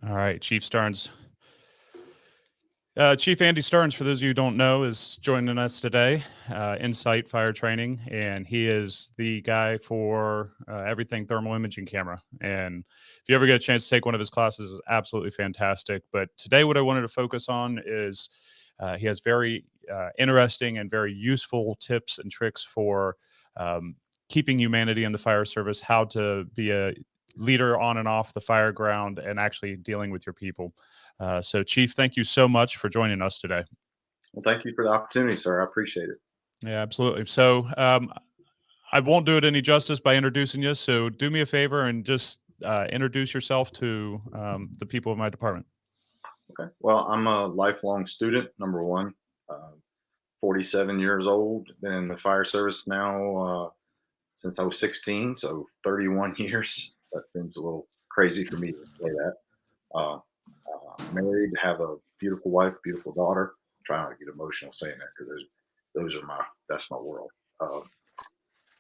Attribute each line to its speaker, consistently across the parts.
Speaker 1: All right, Chief Starnes. Chief Andy Starnes, for those of you who don't know, is joining us today, Insight Fire Training, and he is the guy for everything thermal imaging camera. And if you ever get a chance to take one of his classes, it's absolutely fantastic. But today, what I wanted to focus on is he has very interesting and very useful tips and tricks for keeping humanity in the fire service, how to be a leader on and off the fire ground, and actually dealing with your people. So, Chief, thank you so much for joining us today.
Speaker 2: Well, thank you for the opportunity, sir. I appreciate it.
Speaker 1: Yeah, absolutely. So, I won't do it any justice by introducing you. So, do me a favor and just introduce yourself to the people of my department.
Speaker 2: Okay. Well, I'm a lifelong student, number one. Uh, 47 years old. Been in the fire service now since I was 16, so 31 years. That seems a little crazy for me to say that. Uh, Married, have a beautiful wife, beautiful daughter. Try not to get emotional saying that because those are that's my world. Uh,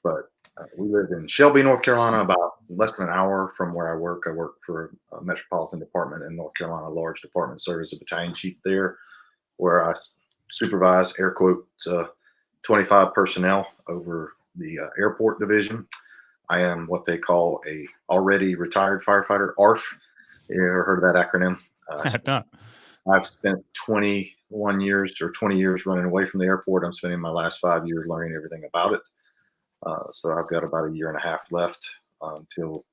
Speaker 2: but we live in Shelby, North Carolina, about less than an hour from where I work. I work for a metropolitan department in North Carolina, a large department, serve as a battalion chief there, where I supervise, air quotes, 25 personnel over the airport division. I am what they call a already retired firefighter, ARF. You ever heard of that acronym?
Speaker 1: I have not.
Speaker 2: I've spent 21 years or 20 years running away from the airport. I'm spending my last 5 years learning everything about it. So I've got about a year and a half left until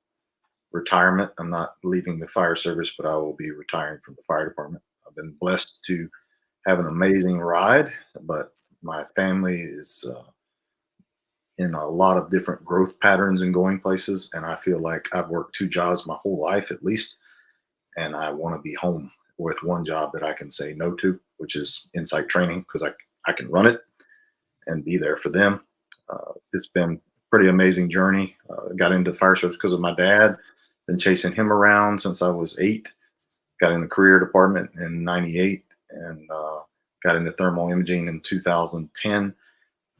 Speaker 2: retirement. I'm not leaving the fire service, but I will be retiring from the fire department. I've been blessed to have an amazing ride, but my family is in a lot of different growth patterns and going places. And I feel like I've worked two jobs my whole life at least. And I want to be home with one job that I can say no to, which is Insight Training, because I can run it and be there for them. It's been a pretty amazing journey. Got into fire service because of my dad. Been chasing him around since I was 8. Got in the career department in '98 and got into thermal imaging in 2010.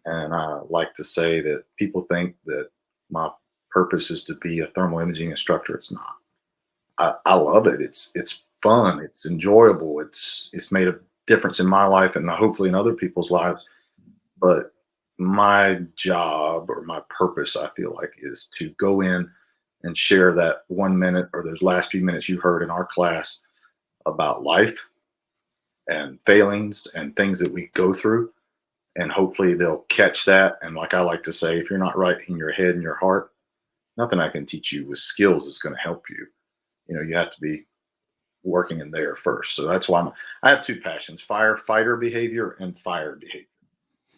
Speaker 2: And I like to say that people think that my purpose is to be a thermal imaging instructor. It's not. I love it. It's fun. It's enjoyable. It's made a difference in my life and hopefully in other people's lives. But my job or my purpose, I feel like, is to go in and share that 1 minute or those last few minutes you heard in our class about life and failings and things that we go through. And hopefully they'll catch that. And like I like to say, if you're not right in your head and your heart, nothing I can teach you with skills is going to help you. You have to be working in there first. So that's why I have two passions: firefighter behavior and fire behavior.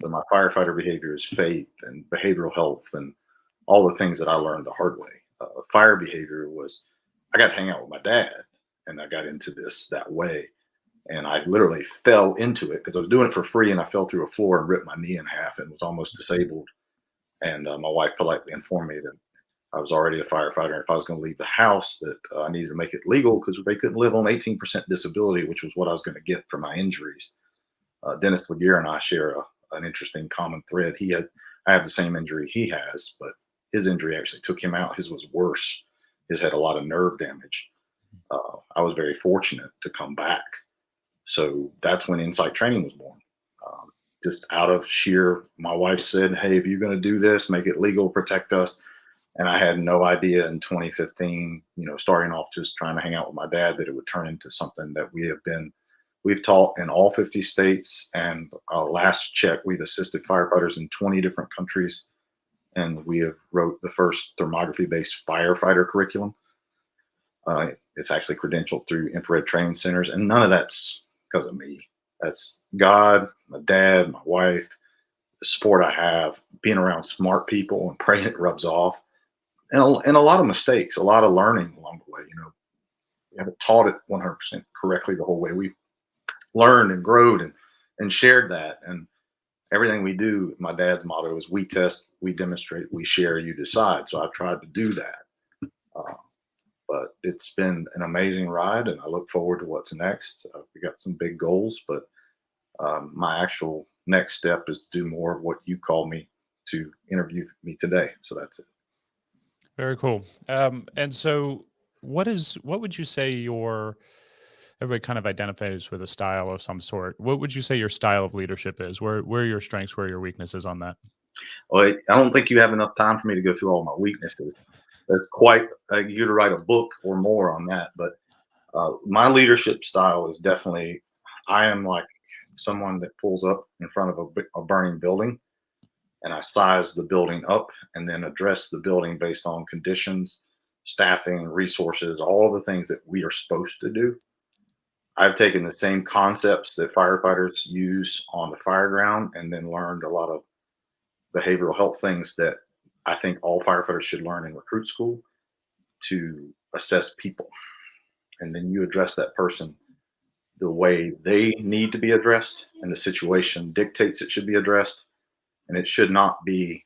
Speaker 2: So my firefighter behavior is faith and behavioral health and all the things that I learned the hard way. Fire behavior was I got to hang out with my dad, and I got into this that way. And I literally fell into it because I was doing it for free, and I fell through a floor and ripped my knee in half and was almost disabled. And my wife politely informed me that I was already a firefighter. And if I was going to leave the house, that I needed to make it legal because they couldn't live on 18% disability, which was what I was going to get for my injuries. Dennis Laguerre and I share an interesting common thread. I have the same injury he has, but his injury actually took him out. His was worse. His had a lot of nerve damage. I was very fortunate to come back. So that's when Insight Training was born. Just out of sheer, my wife said, "Hey, if you're going to do this, make it legal, protect us." And I had no idea in 2015, starting off just trying to hang out with my dad, that it would turn into something that we've taught in all 50 states. And last check, we've assisted firefighters in 20 different countries. And we have wrote the first thermography-based firefighter curriculum. It's actually credentialed through infrared training centers. And none of that's because of me. That's God, my dad, my wife, the support I have, being around smart people and praying it rubs off. And a lot of mistakes, a lot of learning along the way. We haven't taught it 100% correctly the whole way. We learned and growed and shared that. And everything we do, my dad's motto is: we test, we demonstrate, we share, you decide. So I've tried to do that. But it's been an amazing ride, and I look forward to what's next. We got some big goals, but my actual next step is to do more of what you called me to interview me today. So that's it.
Speaker 1: Very cool. And so what would you say your everybody kind of identifies with a style of some sort. What would you say your style of leadership is? Where are your strengths, where are your weaknesses on that?
Speaker 2: Well, I don't think you have enough time for me to go through all my weaknesses. There's quite you to write a book or more on that. But my leadership style is definitely, I am like someone that pulls up in front of a burning building, and I size the building up and then address the building based on conditions, staffing, resources, all of the things that we are supposed to do. I've taken the same concepts that firefighters use on the fire ground and then learned a lot of behavioral health things that I think all firefighters should learn in recruit school to assess people. And then you address that person the way they need to be addressed, and the situation dictates it should be addressed. And it should not be,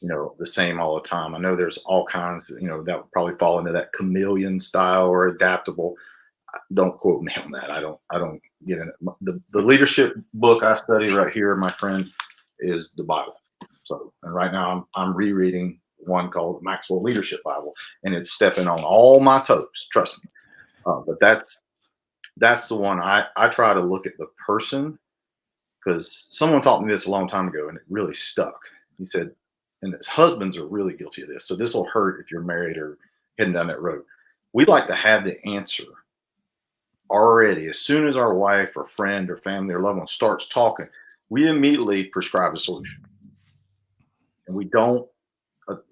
Speaker 2: the same all the time. I know there's all kinds, that would probably fall into that chameleon style or adaptable. Don't quote me on that. I don't get in it. The leadership book I study right here, my friend, is the Bible. So, and right now I'm rereading one called Maxwell Leadership Bible, and it's stepping on all my toes. Trust me. But that's the one I try to look at the person, because someone taught me this a long time ago, and it really stuck. He said, and his husbands are really guilty of this. So this will hurt if you're married or heading down that road. We like to have the answer already. As soon as our wife or friend or family or loved one starts talking, we immediately prescribe a solution. And we don't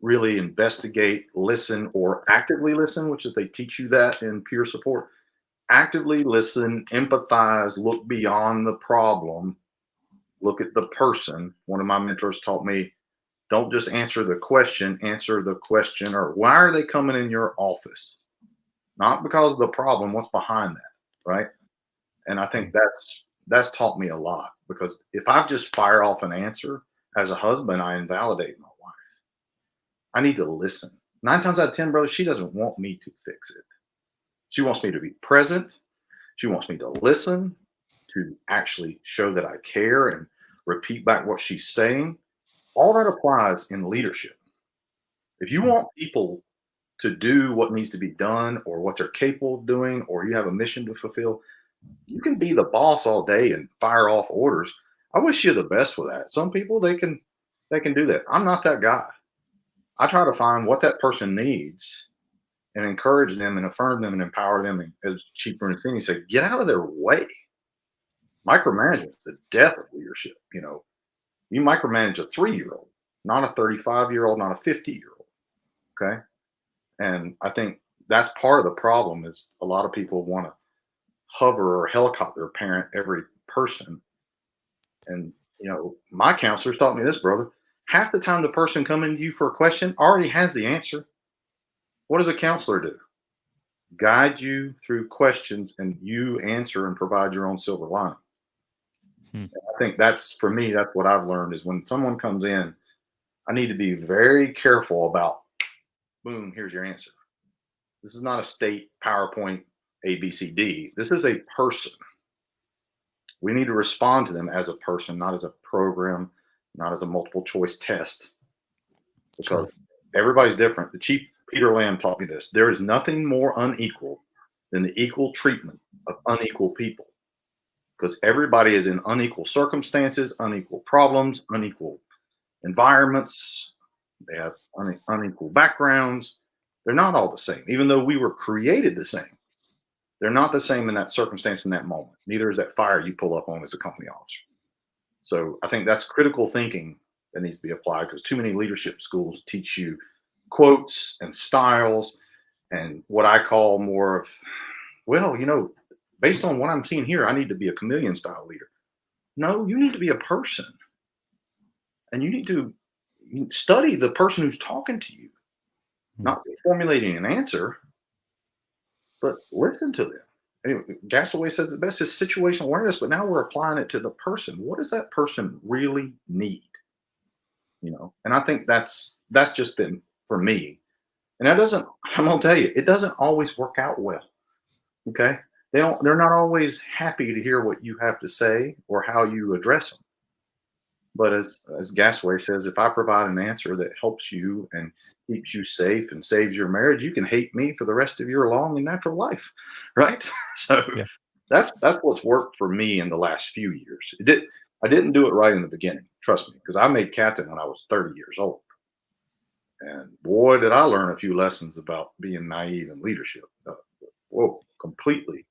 Speaker 2: really investigate, listen, or actively listen, which is they teach you that in peer support. Actively listen, empathize, look beyond the problem, look at the person. One of my mentors taught me, don't just answer the question, answer the question, or why are they coming in your office? Not because of the problem, what's behind that, right? And I think that's taught me a lot, because if I just fire off an answer as a husband, I invalidate my wife. I need to listen. 9 times out of 10, brother, she doesn't want me to fix it. She wants me to be present. She wants me to listen, to actually show that I care and repeat back what she's saying. All that applies in leadership. If you want people to do what needs to be done or what they're capable of doing, or you have a mission to fulfill, you can be the boss all day and fire off orders. I wish you the best with that. Some people they can do that. I'm not that guy. I try to find what that person needs and encourage them and affirm them and empower them. And as Chief Bernardini said, get out of their way. Micromanagement is the death of leadership. You micromanage a 3-year-old, not a 35-year-old, not a 50-year-old. Okay. And I think that's part of the problem is a lot of people want to hover or helicopter parent every person. And, my counselors taught me this, brother. Half the time the person coming to you for a question already has the answer. What does a counselor do? Guide you through questions, and you answer and provide your own silver lining.
Speaker 1: Hmm.
Speaker 2: I think that's, for me, that's what I've learned is when someone comes in, I need to be very careful about, boom, here's your answer. This is not a state PowerPoint ABCD. This is a person. We need to respond to them as a person, not as a program, not as a multiple choice test, because
Speaker 1: Sure.
Speaker 2: everybody's different. The Chief Peter Lamb taught me this. There is nothing more unequal than the equal treatment of unequal people, because everybody is in unequal circumstances, unequal problems, unequal environments. They have unequal backgrounds. They're not all the same, even though we were created the same. They're not the same in that circumstance in that moment. Neither is that fire you pull up on as a company officer. So I think that's critical thinking that needs to be applied, because too many leadership schools teach you quotes and styles and what I call more of, well, based on what I'm seeing here, I need to be a chameleon style leader. No, you need to be a person, and you need to study the person who's talking to you,
Speaker 1: Hmm.
Speaker 2: not formulating an answer, but listen to them. Anyway, Gasaway says it best is situational awareness, but now we're applying it to the person. What does that person really need? And I think that's just been for me. And that doesn't, I'm gonna tell you, it doesn't always work out well. Okay. They're not always happy to hear what you have to say or how you address them. But as Gasaway says, if I provide an answer that helps you and keeps you safe and saves your marriage, you can hate me for the rest of your long and natural life, right? So
Speaker 1: Yeah.
Speaker 2: that's what's worked for me in the last few years. I didn't do it right in the beginning, trust me, because I made captain when I was 30 years old. And boy, did I learn a few lessons about being naive in leadership. Whoa, completely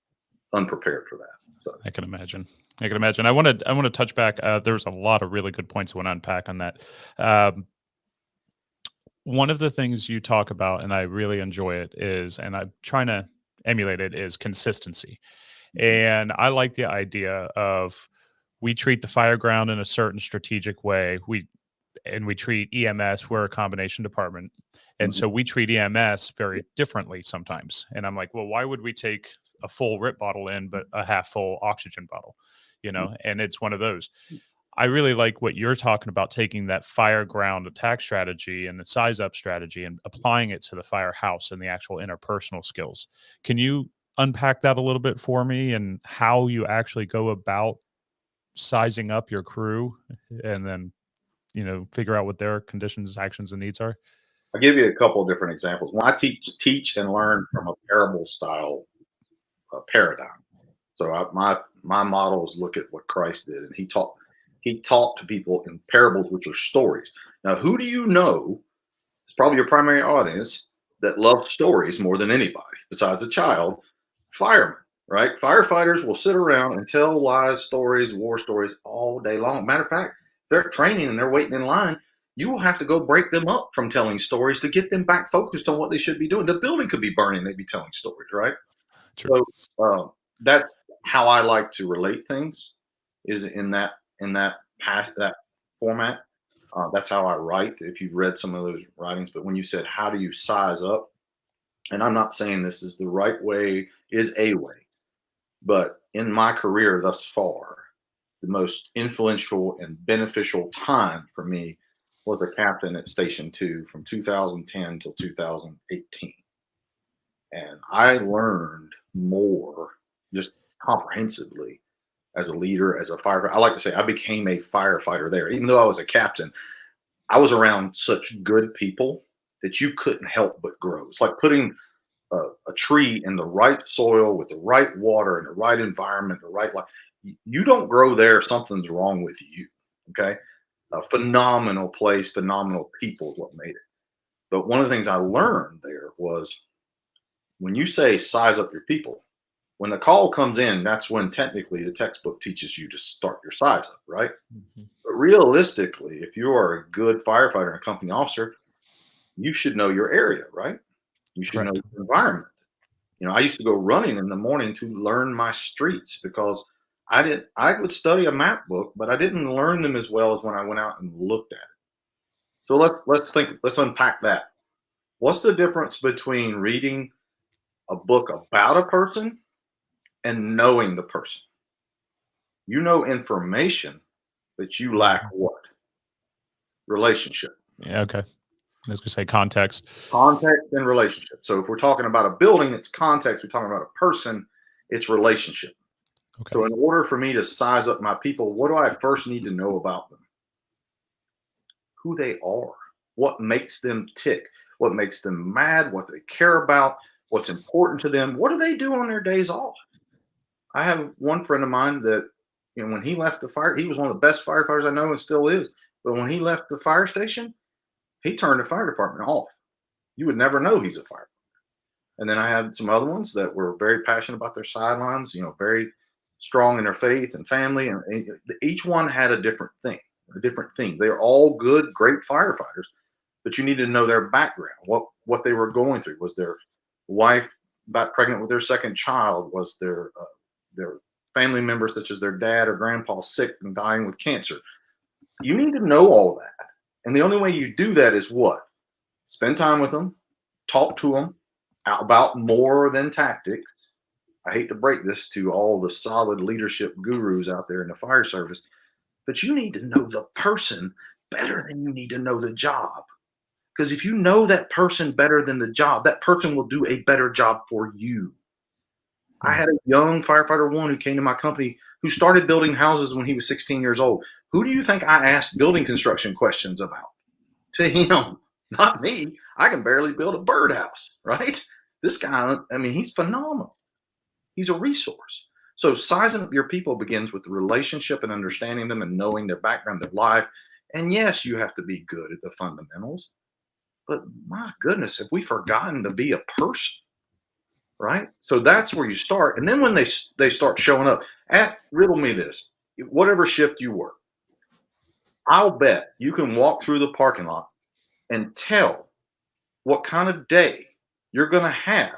Speaker 2: unprepared for that. So
Speaker 1: I can imagine. I can imagine. I want to touch back. There's a lot of really good points I want to unpack on that. Um, One of the things you talk about, and I really enjoy it, is, and I'm trying to emulate it, is consistency.
Speaker 2: mhm,
Speaker 1: And I like the idea of we treat the fire ground in a certain strategic way. We treat EMS, we're a combination department. And
Speaker 2: mhm,
Speaker 1: so we treat EMS very differently sometimes. And I'm like, well, why would we take a full RIP bottle in, but a half full oxygen bottle? And it's one of those. I really like what you're talking about, taking that fire ground attack strategy and the size up strategy and applying it to the firehouse and the actual interpersonal skills. Can you unpack that a little bit for me and how you actually go about sizing up your crew and then, figure out what their conditions, actions, and needs are?
Speaker 2: I'll give you a couple of different examples. When I teach and learn from a parable style paradigm. So my models look at what Christ did, and he taught to people in parables, which are stories. Now, who do you know? It's probably your primary audience that loves stories more than anybody, besides a child. Firemen, right? Firefighters will sit around and tell lies, stories, war stories all day long. Matter of fact, they're training and they're waiting in line. You will have to go break them up from telling stories to get them back focused on what they should be doing. The building could be burning; they'd be telling stories, right?
Speaker 1: True.
Speaker 2: So that's how I like to relate things, is in that format. That's how I write. If you've read some of those writings, but when you said how do you size up, and I'm not saying this is the right way, is a way, but in my career thus far, the most influential and beneficial time for me was a captain at Station Two from 2010 till 2018. And I learned more just comprehensively as a leader, as a firefighter. I like to say I became a firefighter there. Even though I was a captain, I was around such good people that you couldn't help but grow. It's like putting a tree in the right soil with the right water and the right environment, the right light. You don't grow there, something's wrong with you. Okay. A phenomenal place, phenomenal people is what made it. But one of the things I learned there was when you say size up your people, when the call comes in, that's when technically the textbook teaches you to start your size up, right?
Speaker 1: Mhm.
Speaker 2: But realistically, if you are a good firefighter and a company officer, you should know your area, right? You should know
Speaker 1: Correct.
Speaker 2: your environment. I used to go running in the morning to learn my streets because I would study a map book, but I didn't learn them as well as when I went out and looked at it. So let's unpack that. What's the difference between reading a book about a person and knowing the person? You know information, but you lack
Speaker 1: Mhm.
Speaker 2: what? Relationship.
Speaker 1: Yeah. Okay. I was going to say context.
Speaker 2: Context and relationship. So if we're talking about a building, it's context. We're talking about a person, it's relationship.
Speaker 1: Okay.
Speaker 2: So in order for me to size up my people, what do I first need to know about them? Who they are, what makes them tick, what makes them mad, what they care about, what's important to them, what do they do on their days off? I have one friend of mine that, when he left the fire, he was one of the best firefighters I know and still is. But when he left the fire station, he turned the fire department off. You would never know he's a firefighter. And then I had some other ones that were very passionate about their sidelines, very strong in their faith and family. And each one had a different thing, a different thing. They're all good, great firefighters, but you need to know their background, what they were going through. Was their wife about pregnant with their second child? Was their family members, such as their dad or grandpa, sick and dying with cancer? You need to know all that. And the only way you do that is what? Spend time with them, talk to them about more than tactics. I hate to break this to all the solid leadership gurus out there in the fire service, but you need to know the person better than you need to know the job. Because if you know that person better than the job, that person will do a better job for you. I
Speaker 1: Mm.
Speaker 2: had a young firefighter one who came to my company who started building houses when he was 16 years old. Who do you think I asked building construction questions about? To him. Not me. I can barely build a birdhouse, right? This guy, I mean, he's phenomenal. He's a resource. So sizing up your people begins with the relationship and understanding them and knowing their background, their life. And yes, you have to be good at the fundamentals. But my goodness, have we forgotten to be a person? Right? So that's where you start. And then when they start showing up, riddle me this: whatever shift you work, I'll bet you can walk through the parking lot and tell what kind of day you're going to have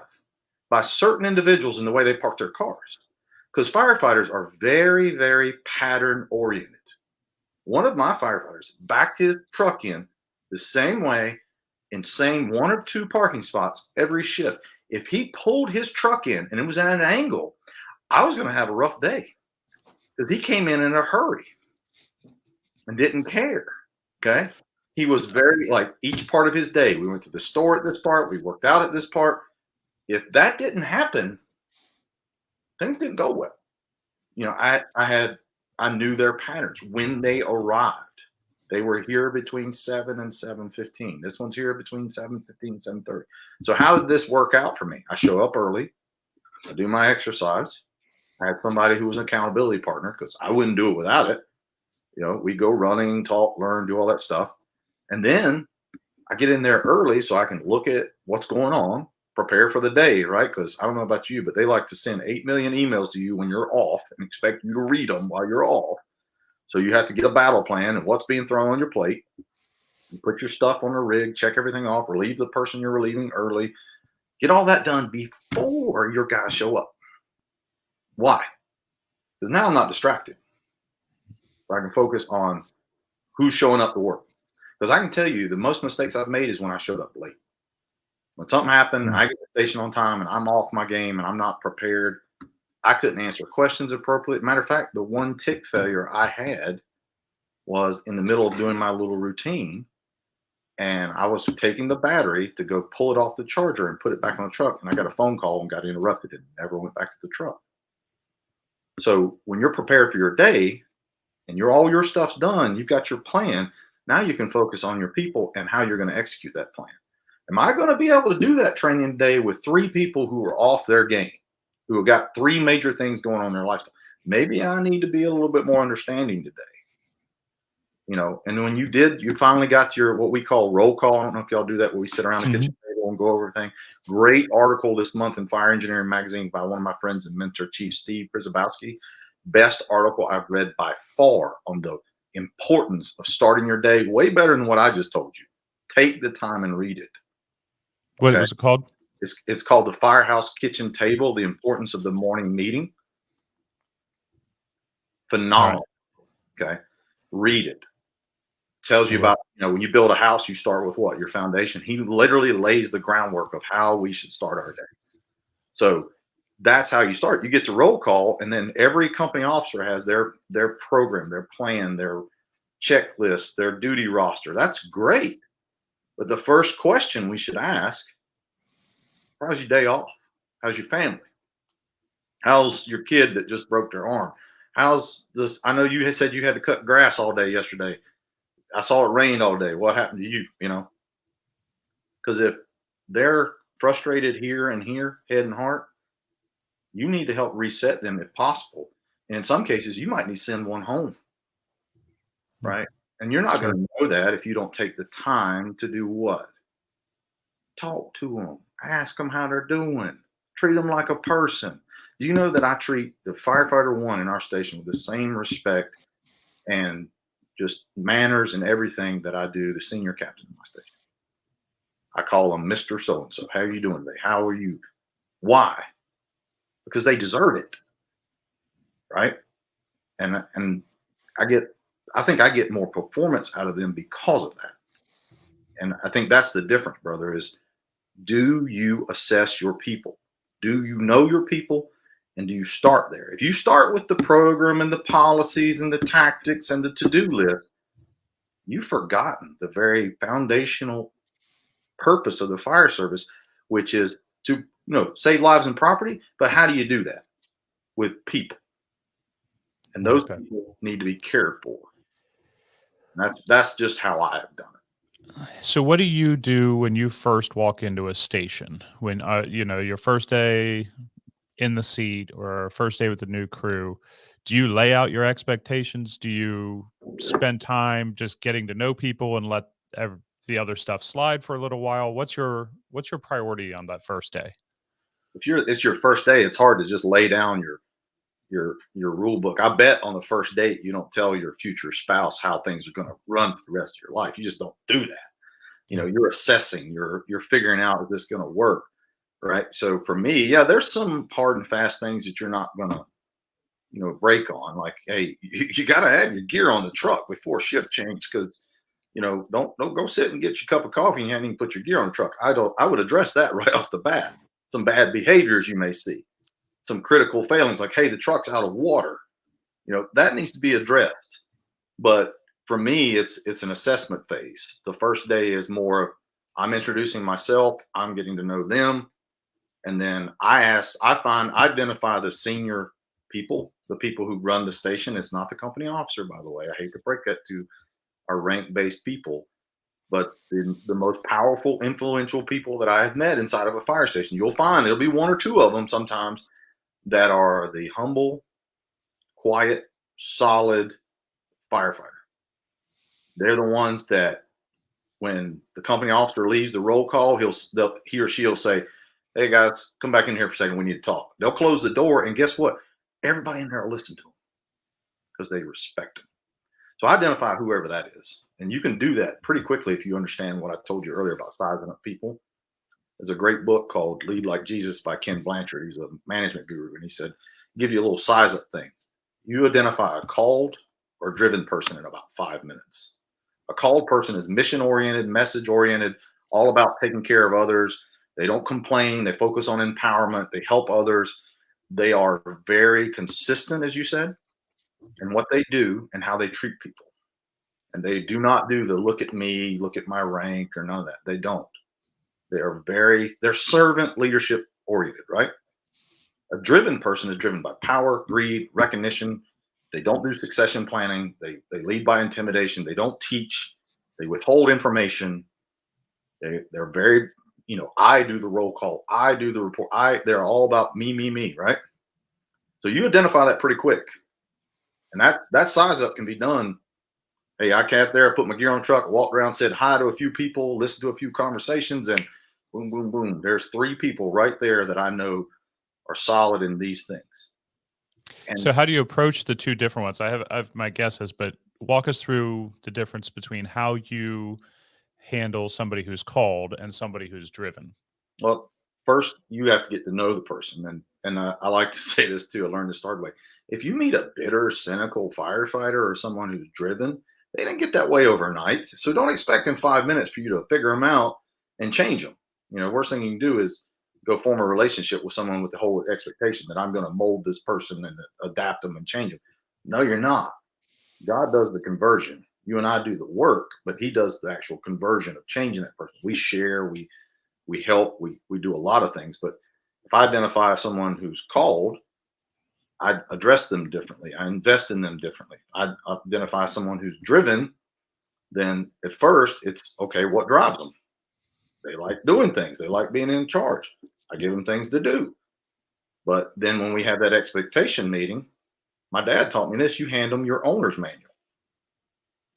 Speaker 2: by certain individuals in the way they park their cars. Because firefighters are very, very pattern oriented. One of my firefighters backed his truck in the same way in same one or two parking spots every shift. If he pulled his truck in and it was at an angle, I was going to have a rough day because he came in a hurry and didn't care. Okay. He was very like each part of his day. We went to the store at this part, we worked out at this part. If that didn't happen, things didn't go well. You know, I knew their patterns when they arrived. They were here between 7 and 7:15. This one's here between 7:15 and 7:30. So how did this work out for me? I show up early. I do my exercise. I had somebody who was an accountability partner because I wouldn't do it without it. You know, we go running, talk, learn, do all that stuff. And then I get in there early so I can look at what's going on, prepare for the day, right? Because I don't know about you, but they like to send 8 million emails to you when you're off and expect you to read them while you're off. So you have to get a battle plan and what's being thrown on your plate. You put your stuff on the rig, check everything off, relieve the person you're relieving early. Get all that done before your guys show up. Why? Because now I'm not distracted. So I can focus on who's showing up to work. Because I can tell you the most mistakes I've made is when I showed up late. When something happened, I get to the station on time and I'm off my game and I'm not prepared. I couldn't answer questions appropriately. Matter of fact, the one tick failure I had was in the middle of doing my little routine. And I was taking the battery to go pull it off the charger and put it back on the truck. And I got a phone call and got interrupted and never went back to the truck. So when you're prepared for your day and all your stuff's done, you've got your plan. Now you can focus on your people and how you're going to execute that plan. Am I going to be able to do that training day with 3 people who are off their game, who have got 3 major things going on in their lifestyle? Maybe I need to be a little bit more understanding today. You know, and when you finally got your what we call roll call. I don't know if y'all do that where we sit around the kitchen table and go over everything. Great article this month in Fire Engineering Magazine by one of my friends and mentor, Chief Steve Przybowski. Best article I've read by far on the importance of starting your day. Way better than what I just told you. Take the time and read it.
Speaker 1: What was it called?
Speaker 2: It's called The Firehouse Kitchen Table, The Importance of the Morning Meeting. Phenomenal. Right. Okay. Read it. Tells you about, you know, when you build a house, you start with what? Your foundation. He literally lays the groundwork of how we should start our day. So that's how you start. You get to roll call, and then every company officer has their program, their plan, their checklist, their duty roster. That's great. But the first question we should ask, how's your day off? How's your family? How's your kid that just broke their arm? How's this? I know you had said you had to cut grass all day yesterday. I saw it rained all day. What happened to you? You know, because if they're frustrated here and here, head and heart, you need to help reset them if possible. And in some cases, you might need to send one home, right? And you're not going to know that if you don't take the time to do what? Talk to them, ask them how they're doing, treat them like a person. Do you know that I treat the firefighter one in our station with the same respect and just manners and everything that I do the senior captain in my station? I call them Mr. So-and-so. How are you doing today? How are you? Why? Because they deserve it. Right. And I think I get more performance out of them because of that. And I think that's the difference, brother, is do you assess your people? Do you know your people? And do you start there? If you start with the program and the policies and the tactics and the to-do list, you've forgotten the very foundational purpose of the fire service, which is to, save lives and property. But how do you do that? With people. And those people need to be cared for. And that's just how I have done it.
Speaker 1: So what do you do when you first walk into a station? When your first day in the seat or first day with the new crew, do you lay out your expectations? Do you spend time just getting to know people and let the other stuff slide for a little while? What's your priority on that first day?
Speaker 2: If it's your first day, it's hard to just lay down your rule book. I bet on the first date you don't tell your future spouse how things are going to run for the rest of your life. You just don't do that.
Speaker 1: Yeah.
Speaker 2: You're assessing, you're figuring out, is this going to work, right? So for me, yeah, there's some hard and fast things that you're not going to break on, like, hey, you got to have your gear on the truck before shift change, because don't go sit and get your cup of coffee and you haven't even put your gear on the truck. I would address that right off the bat. Some bad behaviors you may see, some critical failings, like, hey, the truck's out of water, that needs to be addressed. But for me, it's an assessment phase. The first day is more of, I'm introducing myself, I'm getting to know them, and then identify the senior people, the people who run the station. It's not the company officer, by the way. I hate to break that to our rank-based people, but the most powerful, influential people that I have met inside of a fire station, you'll find it'll be one or two of them sometimes, that are the humble, quiet, solid firefighter. They're the ones that, when the company officer leaves the roll call, he or she will say, "Hey guys, come back in here for a second. We need to talk." They'll close the door, and guess what? Everybody in there will listen to them because they respect them. So identify whoever that is, and you can do that pretty quickly if you understand what I told you earlier about sizing up people. There's a great book called "Lead Like Jesus" by Ken Blanchard. He's a management guru, and he said, give you a little size up thing. You identify a called or driven person in about 5 minutes. A called person is mission oriented, message oriented, all about taking care of others. They don't complain. They focus on empowerment. They help others. They are very consistent, as you said, in what they do and how they treat people. And they do not do the look at me, look at my rank, or none of that. They don't. They're servant leadership oriented, right? A driven person is driven by power, greed, recognition. They don't do succession planning. They lead by intimidation. They don't teach. They withhold information. They're very, I do the roll call. I do the report. They're all about me, me, me, right? So you identify that pretty quick. And that size up can be done. Hey, I got there, put my gear on the truck, walked around, said hi to a few people, listened to a few conversations, and boom, boom, boom. There's 3 people right there that I know are solid in these things.
Speaker 1: So
Speaker 2: And
Speaker 1: how do you approach the two different ones? I've my guesses, but walk us through the difference between how you handle somebody who's called and somebody who's driven.
Speaker 2: well, first you have to get to know the person, and I like to say this too. I learned this the hard way. If you meet a bitter, cynical firefighter or someone who's driven, they didn't get that way overnight. So don't expect in 5 minutes for you to figure them out and change them. Worst thing you can do is go form a relationship with someone with the whole expectation that I'm going to mold this person and adapt them and change them. No, you're not. God does the conversion. You and I do the work, but He does the actual conversion of changing that person. We share, we help, we do a lot of things. But if I identify someone who's called, I address them differently. I invest in them differently. I identify someone who's driven, then at first it's okay, what drives them? They like doing things, they like being in charge. I give them things to do. But then when we have that expectation meeting, my dad taught me this: you hand them your owner's manual.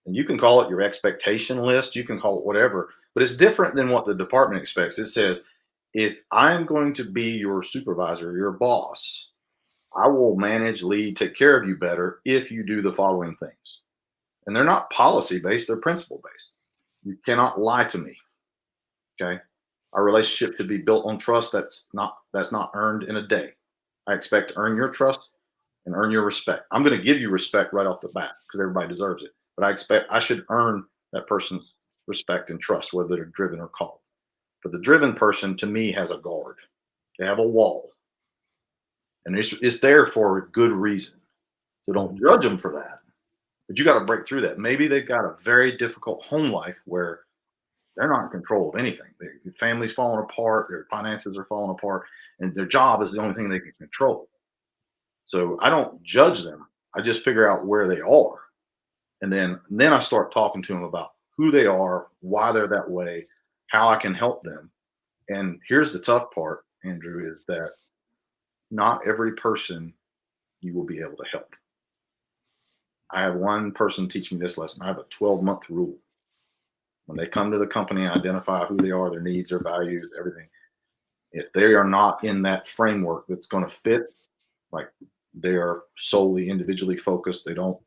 Speaker 2: And you can call it your expectation list, you can call it whatever, but it's different than what the department expects. It says, if I'm going to be your supervisor, your boss, I will manage, lead, take care of you better if you do the following things. And they're not policy based, they're principle based. You cannot lie to me. Okay. Our relationship should be built on trust. That's not earned in a day. I expect to earn your trust and earn your respect. I'm going to give you respect right off the bat because everybody deserves it. But I expect I should earn that person's respect and trust, whether they're driven or called. But the driven person, to me, has a guard. They have a wall, and it's there for a good reason. So don't judge them for that. But you got to break through that. Maybe they've got a very difficult home life where they're not in control of anything. Their family's falling apart, their finances are falling apart, and their job is the only thing they can control. So I don't judge them. I just figure out where they are. And then I start talking to them about who they are, why they're that way, how I can help them. And here's the tough part, Andrew, is that not every person you will be able to help. I had one person teach me this lesson. I have a 12-month rule. When they come to the company, identify who they are, their needs, their values, everything. If they are not in that framework that's going to fit, like they are solely individually focused, they don't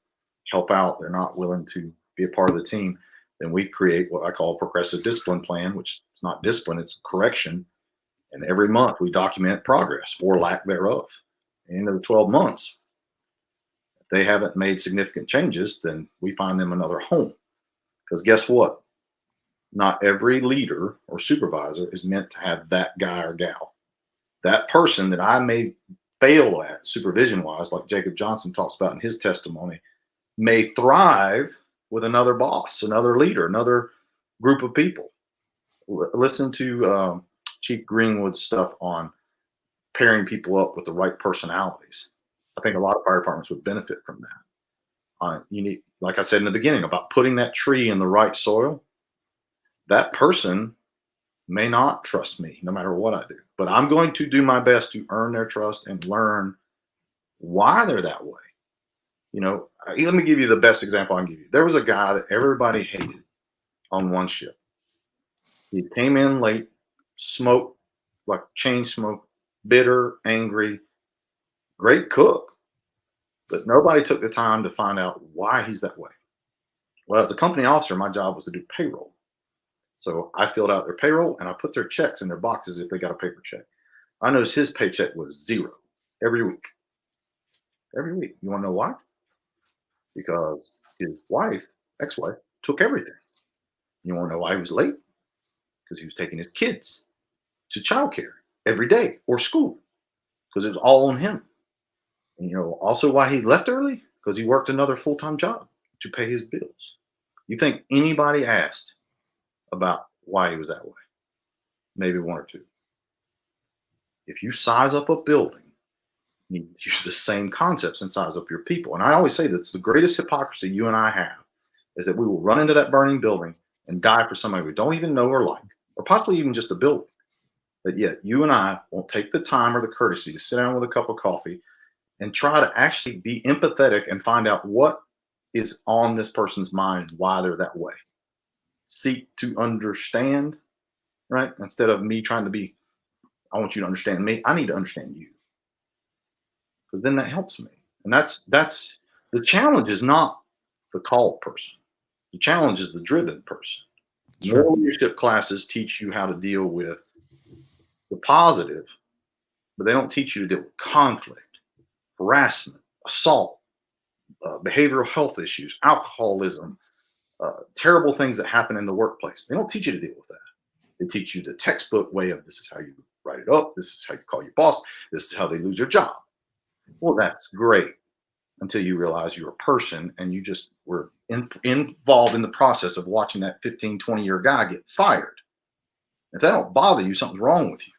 Speaker 2: help out, they're not willing to be a part of the team, then we create what I call a progressive discipline plan, which is not discipline, it's correction. And every month we document progress or lack thereof. At the end of the 12 months, if they haven't made significant changes, then we find them another home. Because guess what? Not every leader or supervisor is meant to have that guy or gal. That person that I may fail at supervision wise, like Jacob Johnson talks about in his testimony, may thrive with another boss, another leader, another group of people. Listen to Chief Greenwood's stuff on pairing people up with the right personalities. I think a lot of fire departments would benefit from that. You need, like I said in the beginning, about putting that tree in the right soil. That person may not trust me no matter what I do, but I'm going to do my best to earn their trust and learn why they're that way. Let me give you the best example I can give you. There was a guy that everybody hated on one ship. He came in late, smoked, like chain smoke, bitter, angry, great cook, but nobody took the time to find out why he's that way. Well, as a company officer, my job was to do payroll. So I filled out their payroll and I put their checks in their boxes if they got a paper check. I noticed his paycheck was zero every week. Every week. You want to know why? Because his wife, ex-wife, took everything. You want to know why he was late? Because he was taking his kids to childcare every day or school because it was all on him. And also why he left early? Because he worked another full-time job to pay his bills. You think anybody asked about why he was that way? Maybe one or two. If you size up a building, you use the same concepts and size up your people. And I always say that's the greatest hypocrisy you and I have is that we will run into that burning building and die for somebody we don't even know or like, or possibly even just a building. But yet you and I won't take the time or the courtesy to sit down with a cup of coffee and try to actually be empathetic and find out what is on this person's mind, why they're that way. Seek to understand, right? Instead of me trying to be, I want you to understand me. I need to understand you. Because then that helps me. And that's the challenge is not the called person. The challenge is the driven person.
Speaker 1: Sure.
Speaker 2: More leadership classes teach you how to deal with the positive, but they don't teach you to deal with conflict, harassment, assault, behavioral health issues, alcoholism, terrible things that happen in the workplace. They don't teach you to deal with that. They teach you the textbook way of this is how you write it up. This is how you call your boss. This is how they lose their job. Well, that's great until you realize you're a person and you just were involved in the process of watching that 15, 20-year guy get fired. If that don't bother you, something's wrong with you.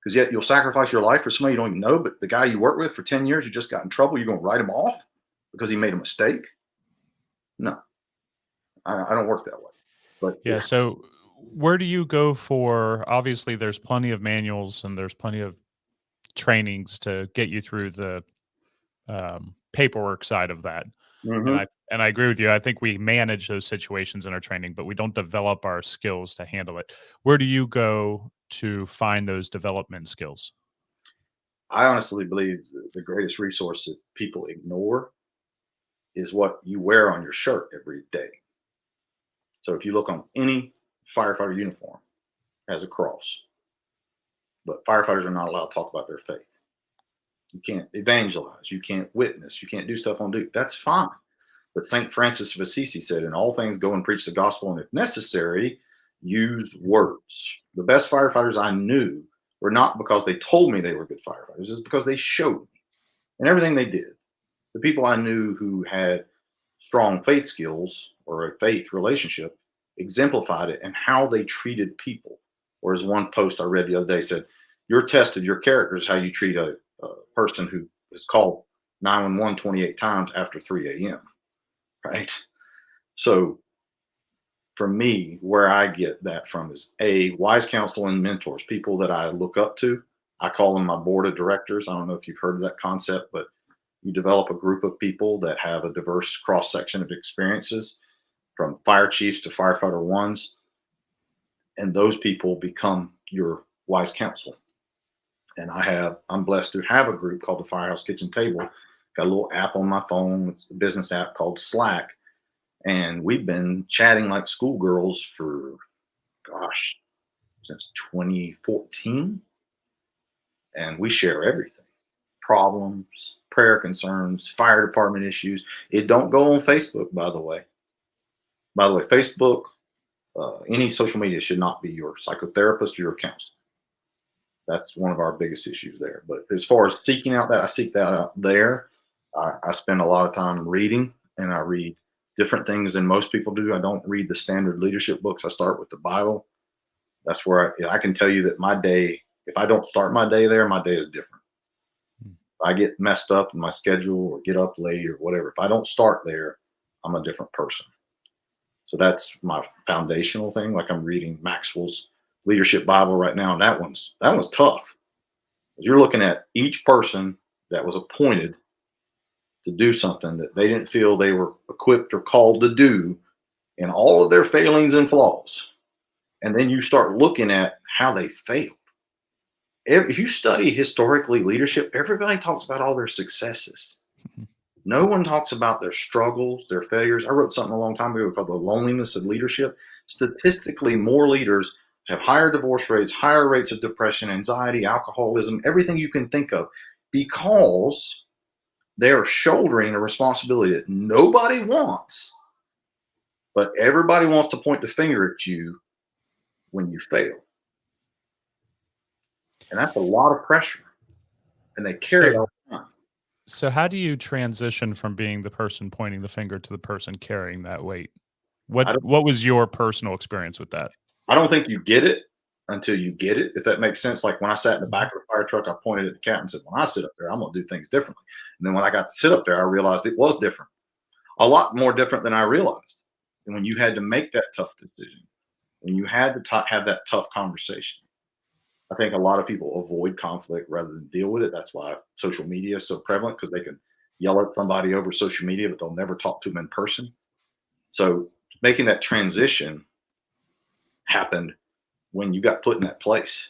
Speaker 2: Because yet you'll sacrifice your life for somebody you don't even know, but the guy you work with for 10 years, you just got in trouble, you're going to write him off because he made a mistake? No, I don't work that way. But
Speaker 1: Yeah. So where do you go for, obviously there's plenty of manuals and there's plenty of trainings to get you through the paperwork side of that.
Speaker 2: mhm.
Speaker 1: And I agree with you. I think we manage those situations in our training, but we don't develop our skills to handle it. Where do you go to find those development skills?
Speaker 2: I honestly believe the greatest resource that people ignore is what you wear on your shirt every day. So if you look on any firefighter uniform, it has a cross. But firefighters are not allowed to talk about their faith. You can't evangelize. You can't witness. You can't do stuff on duty. That's fine. But St. Francis of Assisi said, in all things, go and preach the gospel, and if necessary, use words. The best firefighters I knew were not because they told me they were good firefighters, it's because they showed me. And everything they did. The people I knew who had strong faith skills or a faith relationship exemplified it in how they treated people. Whereas one post I read the other day said, your test of your character is how you treat a person who is called 911 28 times after 3 a.m. Right? So for me, where I get that from is wise counsel and mentors, people that I look up to. I call them my board of directors. I don't know if you've heard of that concept, but you develop a group of people that have a diverse cross section of experiences, from fire chiefs to firefighter ones, and those people become your wise counsel. And I'm blessed to have a group called the Firehouse Kitchen Table. Got a little app on my phone, it's a business app called Slack, and we've been chatting like schoolgirls for, gosh, since 2014, and we share everything: problems, prayer concerns, fire department issues. It don't go on Facebook, by the way. Facebook, any social media should not be your psychotherapist or your counselor. That's one of our biggest issues there. But as far as seeking out that, I seek that out there. I spend a lot of time reading, and I read different things than most people do. I don't read the standard leadership books. I start with the Bible. That's where I can tell you that my day, if I don't start my day there, my day is different. If I get messed up in my schedule or get up late or whatever, if I don't start there, I'm a different person. So that's my foundational thing. Like, I'm reading Maxwell's Leadership Bible right now, and that one's tough. You're looking at each person that was appointed to do something that they didn't feel they were equipped or called to do, and all of their failings and flaws. And then you start looking at how they failed. If you study historically leadership, everybody talks about all their successes. No one talks about their struggles, their failures. I wrote something a long time ago called The Loneliness of Leadership. Statistically, more leaders have higher divorce rates, higher rates of depression, anxiety, alcoholism, everything you can think of, because they are shouldering a responsibility that nobody wants, but everybody wants to point the finger at you when you fail. And that's a lot of pressure. And they carry it all the time.
Speaker 1: So how do you transition from being the person pointing the finger to the person carrying that weight? What was your personal experience with that?
Speaker 2: I don't think you get it until you get it, if that makes sense. Like, when I sat in the back of the fire truck, I pointed at the captain and said, when I sit up there, I'm going to do things differently. And then when I got to sit up there, I realized it was different, a lot more different than I realized. And when you had to make that tough decision, when you had to have that tough conversation, I think a lot of people avoid conflict rather than deal with it. That's why social media is so prevalent, because they can yell at somebody over social media, but they'll never talk to them in person. So making that transition happened when you got put in that place.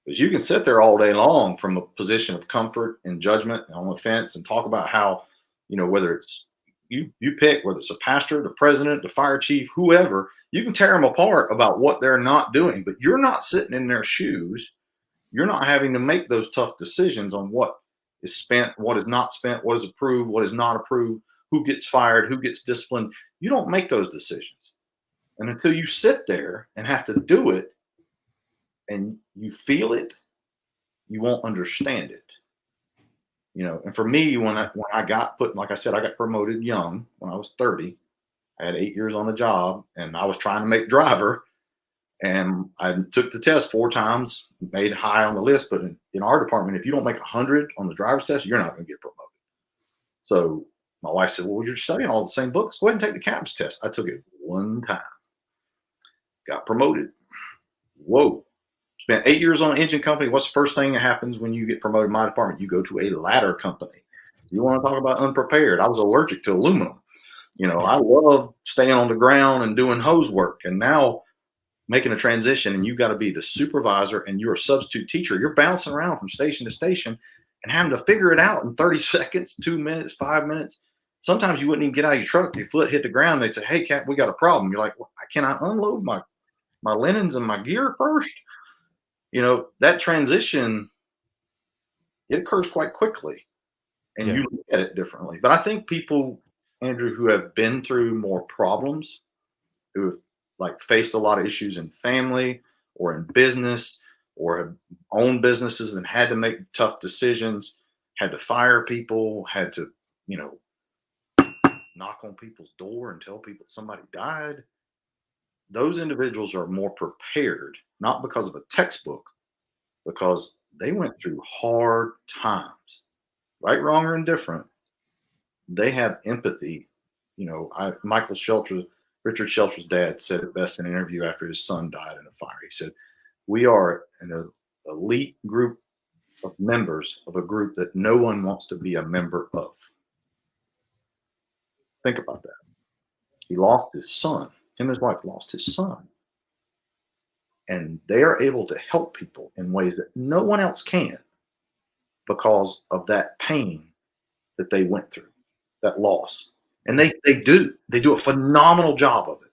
Speaker 2: Because you can sit there all day long from a position of comfort and judgment and on the fence and talk about how, whether it's you pick, whether it's a pastor, the president, the fire chief, whoever, you can tear them apart about what they're not doing, but you're not sitting in their shoes. You're not having to make those tough decisions on what is spent, what is not spent, what is approved, what is not approved, who gets fired, who gets disciplined. You don't make those decisions. And until you sit there and have to do it and you feel it, you won't understand it. And for me, when I got put, like I said, I got promoted young when I was 30. I had 8 years on the job, and I was trying to make driver, and I took the test 4 times, made high on the list. But in our department, if you don't make 100 on the driver's test, you're not going to get promoted. So my wife said, well, you're studying all the same books. Go ahead and take the captain's test. I took it 1 time, got promoted. Whoa. Spent 8 years on an engine company. What's the first thing that happens when you get promoted in my department? You go to a ladder company. You want to talk about unprepared? I was allergic to aluminum. I love staying on the ground and doing hose work. And now making a transition, and you got to be the supervisor and you're a substitute teacher. You're bouncing around from station to station and having to figure it out in 30 seconds, 2 minutes, 5 minutes. Sometimes you wouldn't even get out of your truck. Your foot hit the ground. They'd say, hey, Cap, we got a problem. You're like, well, can I unload my linens and my gear first? That transition, it occurs quite quickly, and you look at it differently. But I think people, Andrew, who have been through more problems, who have faced a lot of issues in family or in business, or have owned businesses and had to make tough decisions, had to fire people, had to, knock on people's door and tell people somebody died. Those individuals are more prepared, not because of a textbook, because they went through hard times, right, wrong, or indifferent. They have empathy. Michael Shelter, Richard Shelter's dad said it best in an interview after his son died in a fire. He said, "We are an elite group of members of a group that no one wants to be a member of." Think about that. He lost his son. Him and his wife lost his son. And they are able to help people in ways that no one else can because of that pain that they went through, that loss. And they do a phenomenal job of it.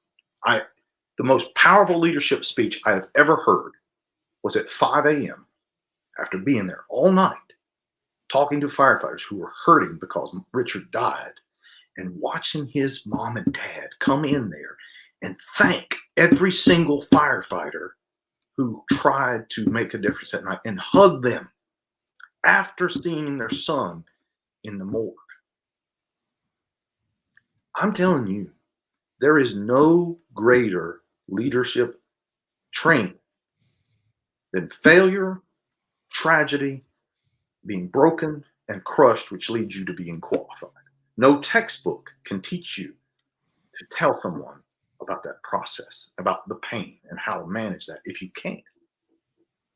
Speaker 2: The most powerful leadership speech I have ever heard was at 5 a.m. after being there all night, talking to firefighters who were hurting because Richard died, and watching his mom and dad come in there and thank every single firefighter who tried to make a difference that night and hug them after seeing their son in the morgue. I'm telling you, there is no greater leadership training than failure, tragedy, being broken and crushed, which leads you to being qualified. No textbook can teach you to tell someone about that process, about the pain and how to manage that if you can't.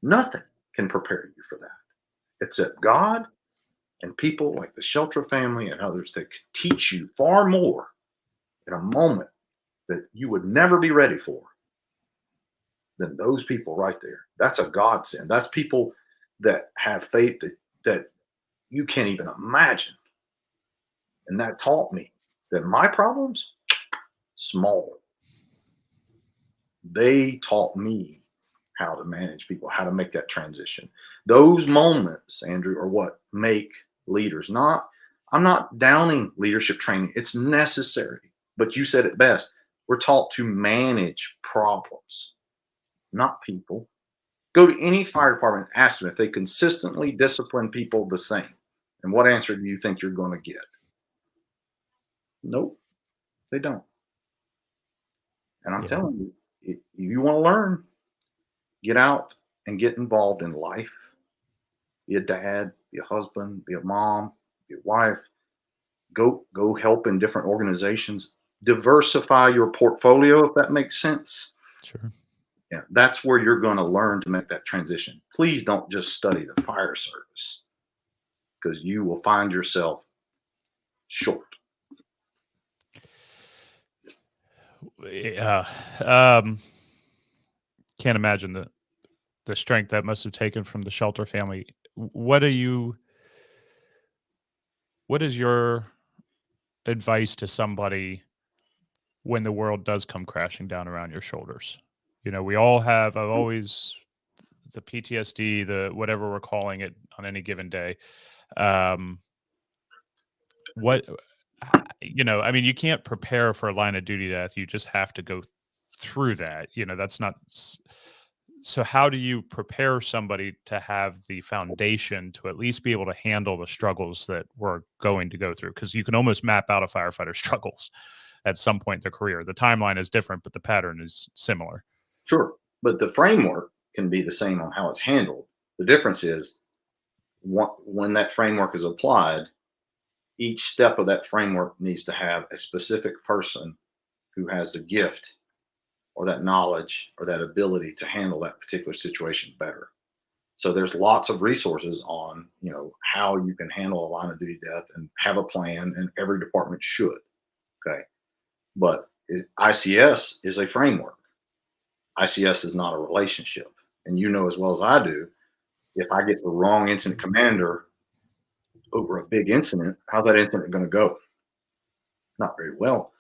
Speaker 2: Nothing can prepare you for that except God and people like the Shelter family and others that can teach you far more in a moment that you would never be ready for than those people right there. That's a godsend. That's people that have faith that you can't even imagine. And that taught me that my problems, small. They taught me how to manage people, how to make that transition. Those moments, Andrew, are what make leaders. I'm not downing leadership training. It's necessary. But you said it best. We're taught to manage problems, not people. Go to any fire department and ask them if they consistently discipline people the same. And what answer do you think you're going to get? Nope, they don't. And I'm
Speaker 1: Yeah.
Speaker 2: telling you, if you want to learn, get out and get involved in life. Be a dad, be a husband, be a mom, be a wife. Go help in different organizations. Diversify your portfolio, if that makes sense.
Speaker 1: Sure.
Speaker 2: Yeah, that's where you're going to learn to make that transition. Please don't just study the fire service because you will find yourself short.
Speaker 1: Yeah. Can't imagine the strength that must have taken from the Shelter family. What is your advice to somebody when the world does come crashing down around your shoulders? We all have, I've always, the PTSD, the whatever we're calling it on any given day. Um, what, I mean, you can't prepare for a line of duty death. You just have to go through that. That's not. So how do you prepare somebody to have the foundation to at least be able to handle the struggles that we're going to go through? Because you can almost map out a firefighter's struggles at some point in their career. The timeline is different, but the pattern is similar.
Speaker 2: Sure. But the framework can be the same on how it's handled. The difference is when that framework is applied, each step of that framework needs to have a specific person who has the gift or that knowledge or that ability to handle that particular situation better. So there's lots of resources on, how you can handle a line of duty death and have a plan, and every department should. Okay. But ICS is a framework. ICS is not a relationship. And you know as well as I do, if I get the wrong incident commander over a big incident, how's that incident going to go? Not very well.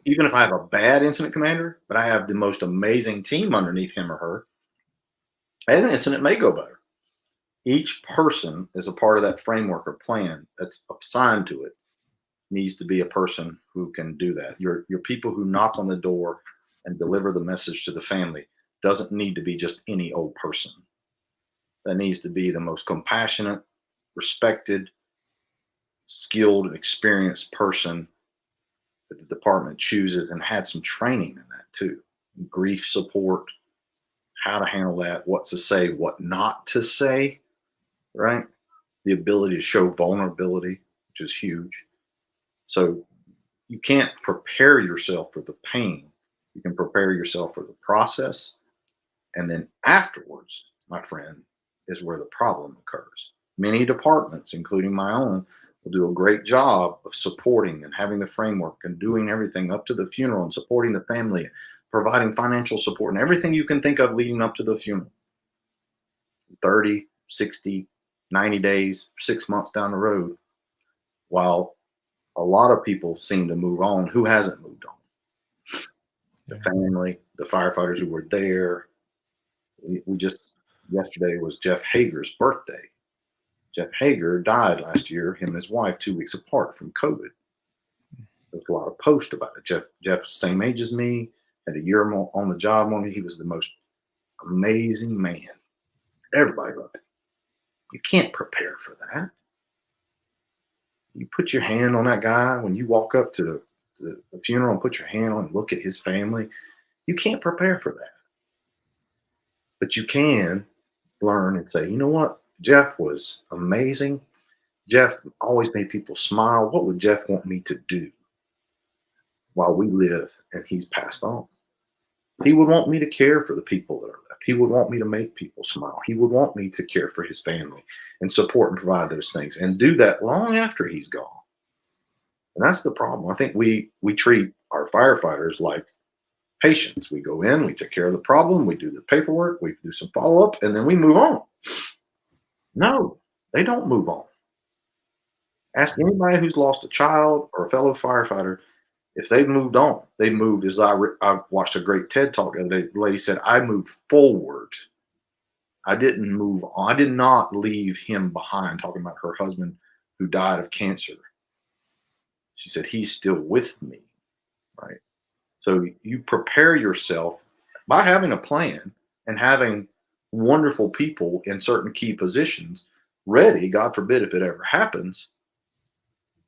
Speaker 2: Even if I have a bad incident commander, but I have the most amazing team underneath him or her, an incident may go better. Each person is a part of that framework or plan that's assigned to it needs to be a person who can do that. Your people who knock on the door and deliver the message to the family doesn't need to be just any old person. That needs to be the most compassionate, respected, skilled, and experienced person that the department chooses, and had some training in that too. Grief support, how to handle that, what to say, what not to say, right? The ability to show vulnerability, which is huge. So you can't prepare yourself for the pain. You can prepare yourself for the process. And then afterwards, my friend, is where the problem occurs. Many departments, including my own, will do a great job of supporting and having the framework and doing everything up to the funeral and supporting the family, providing financial support and everything you can think of leading up to the funeral. 30, 60, 90 days, 6 months down the road, while a lot of people seem to move on, who hasn't moved on? The family, the firefighters who were there. We just, yesterday was Jeff Hager's birthday. Jeff Hager died last year, him and his wife, 2 weeks apart from COVID. There's a lot of posts about it. Jeff's the same age as me, had a year more on the job on me. He was the most amazing man. Everybody loved him. You can't prepare for that. You put your hand on that guy when you walk up to the funeral and put your hand on and look at his family. You can't prepare for that. But you can learn and say, you know what? Jeff was amazing. Jeff always made people smile. What would Jeff want me to do while we live and he's passed on? He would want me to care for the people that are left. He would want me to make people smile. He would want me to care for his family and support and provide those things and do that long after he's gone. And that's the problem. I think we treat our firefighters like patients. We go in, we take care of the problem, we do the paperwork, we do some follow-up, and then we move on. No, they don't move on. Ask anybody who's lost a child or a fellow firefighter if they've moved on. They moved, as I watched a great TED Talk the other day. The lady said, I moved forward. I didn't move on. I did not leave him behind, talking about her husband who died of cancer. She said, he's still with me, right? So you prepare yourself by having a plan and having wonderful people in certain key positions ready, God forbid if it ever happens.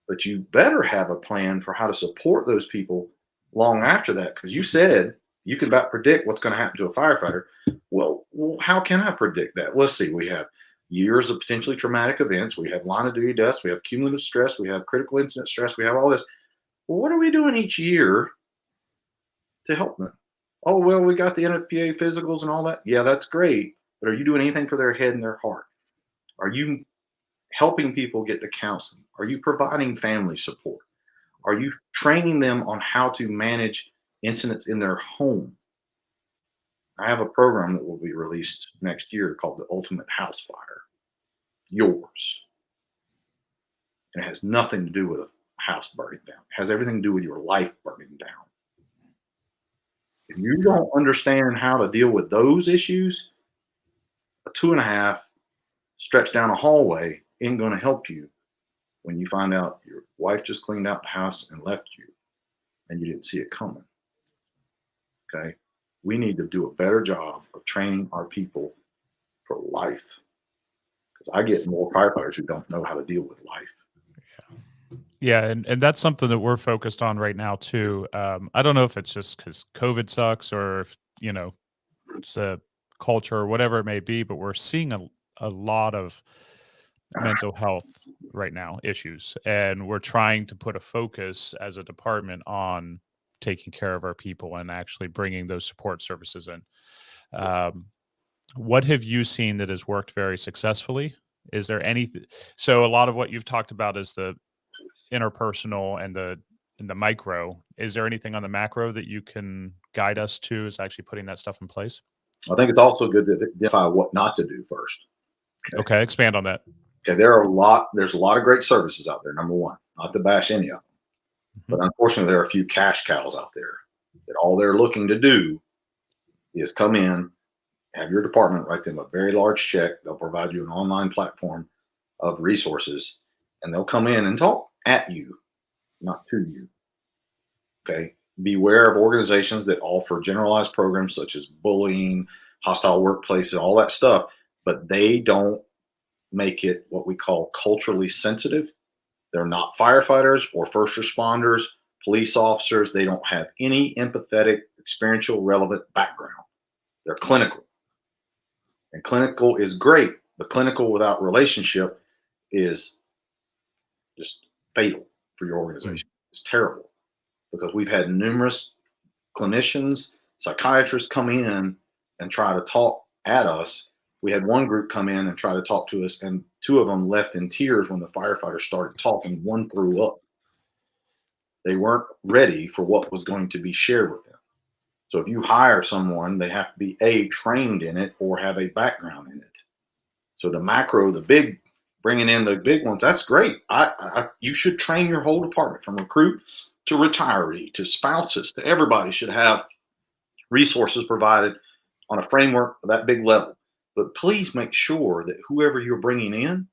Speaker 2: But you better have a plan for how to support those people long after that. Because you said you can about predict what's going to happen to a firefighter. Well, how can I predict that? Let's see. We have years of potentially traumatic events. We have line of duty deaths. We have cumulative stress. We have critical incident stress. We have all this. Well, what are we doing each year to help them? Oh, well, we got the NFPA physicals and all that. Yeah, that's great. But are you doing anything for their head and their heart? Are you helping people get to counseling? Are you providing family support? Are you training them on how to manage incidents in their home? I have a program that will be released next year called the Ultimate House Fire. Yours. And it has nothing to do with a house burning down. It has everything to do with your life burning down. If you don't understand how to deal with those issues, a 2.5 stretch down a hallway ain't going to help you when you find out your wife just cleaned out the house and left you and you didn't see it coming. Okay. We need to do a better job of training our people for life. Because I get more firefighters who don't know how to deal with life.
Speaker 1: Yeah, and that's something that we're focused on right now too. I don't know if it's just because COVID sucks or if, it's a culture or whatever it may be, but we're seeing a lot of mental health right now issues, and we're trying to put a focus as a department on taking care of our people and actually bringing those support services in. What have you seen that has worked very successfully? Is there anything? So a lot of what you've talked about is the interpersonal and the micro. Is there anything on the macro that you can guide us to is actually putting that stuff in place?
Speaker 2: I think it's also good to identify what not to do first.
Speaker 1: Okay, expand on that.
Speaker 2: Okay, there's a lot of great services out there, number one, not to bash any of them. But unfortunately, there are a few cash cows out there that all they're looking to do is come in, have your department write them a very large check. They'll provide you an online platform of resources, and they'll come in and talk at you, not to you. Okay. Beware of organizations that offer generalized programs such as bullying, hostile workplaces, all that stuff, but they don't make it what we call culturally sensitive. They're not firefighters or first responders, police officers. They don't have any empathetic, experiential, relevant background. They're clinical. And clinical is great, but clinical without relationship is just fatal for your organization. It's terrible. because we've had numerous clinicians, psychiatrists come in and try to talk at us. We had one group come in and try to talk to us, and two of them left in tears when the firefighters started talking. One threw up. They weren't ready for what was going to be shared with them. So if you hire someone, they have to be trained in it or have a background in it. So the macro, the big, bringing in the big ones, that's great. You should train your whole department from recruit to retiree to spouses to everybody should have resources provided on a framework of that big level. But please make sure that whoever you're bringing in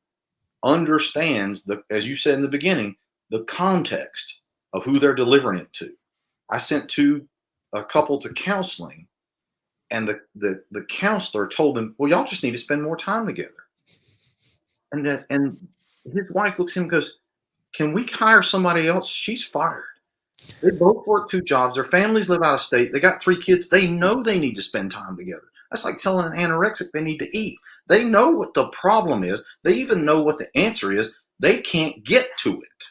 Speaker 2: understands as you said in the beginning, the context of who they're delivering it to. I sent a couple to counseling, and the counselor told them, "Well, y'all just need to spend more time together." And his wife looks at him and goes, "Can we hire somebody else? She's fired." They both work two jobs. Their families live out of state. They got 3 kids. They know they need to spend time together. That's like telling an anorexic they need to eat. They know what the problem is. They even know what the answer is. They can't get to it.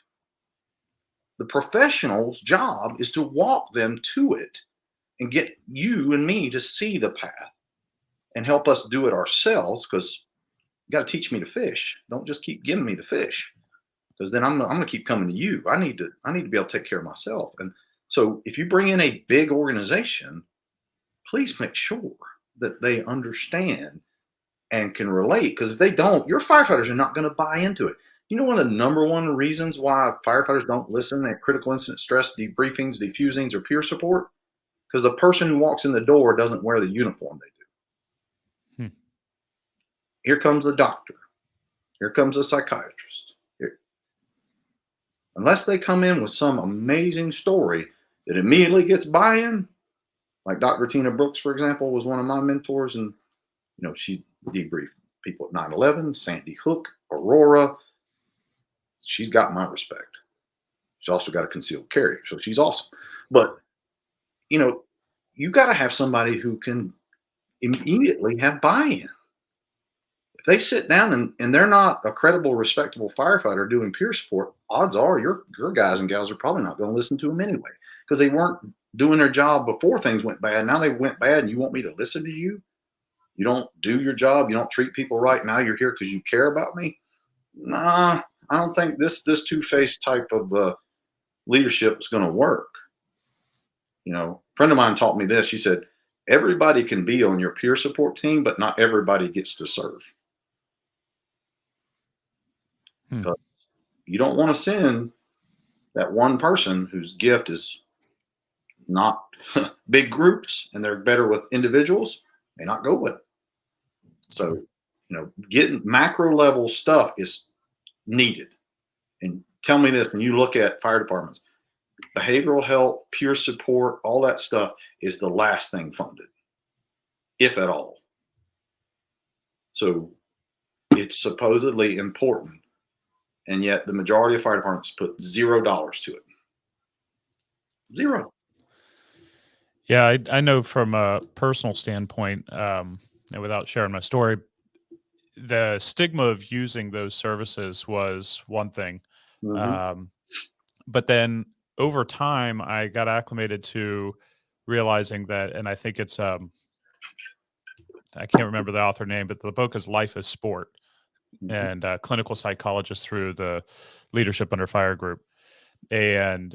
Speaker 2: The professional's job is to walk them to it and get you and me to see the path and help us do it ourselves, because you got to teach me to fish. Don't just keep giving me the fish, because then I'm going to keep coming to you. I need to be able to take care of myself. And so if you bring in a big organization, please make sure that they understand and can relate, because if they don't, your firefighters are not going to buy into it. You know, one of the number one reasons why firefighters don't listen at critical incident stress debriefings, defusings, or peer support, because the person who walks in the door doesn't wear the uniform they do. Here comes the doctor. Here comes the psychiatrist. Unless they come in with some amazing story that immediately gets buy-in, like Dr. Tina Brooks, for example, was one of my mentors, and she debriefed people at 9/11, Sandy Hook, Aurora. She's got my respect. She's also got a concealed carry, so she's awesome. But you got to have somebody who can immediately have buy-in. If they sit down and they're not a credible, respectable firefighter doing peer support, odds are your guys and gals are probably not going to listen to them anyway, because they weren't doing their job before things went bad. Now they went bad, and you want me to listen to you? You don't do your job. You don't treat people right. Now you're here because you care about me? Nah, I don't think this two-faced type of leadership is going to work. A friend of mine taught me this. She said, everybody can be on your peer support team, but not everybody gets to serve. Because you don't want to send that one person whose gift is not big groups and they're better with individuals, may not go with it. So, getting macro level stuff is needed. And tell me this, when you look at fire departments, behavioral health, peer support, all that stuff is the last thing funded, if at all. So it's supposedly important, and yet the majority of fire departments put $0 to it. Zero.
Speaker 1: Yeah, I know from a personal standpoint, and without sharing my story, the stigma of using those services was one thing. But then over time, I got acclimated to realizing that, and I think it's, I can't remember the author name, but the book is Life is Sport, and a clinical psychologist through the Leadership Under Fire group. And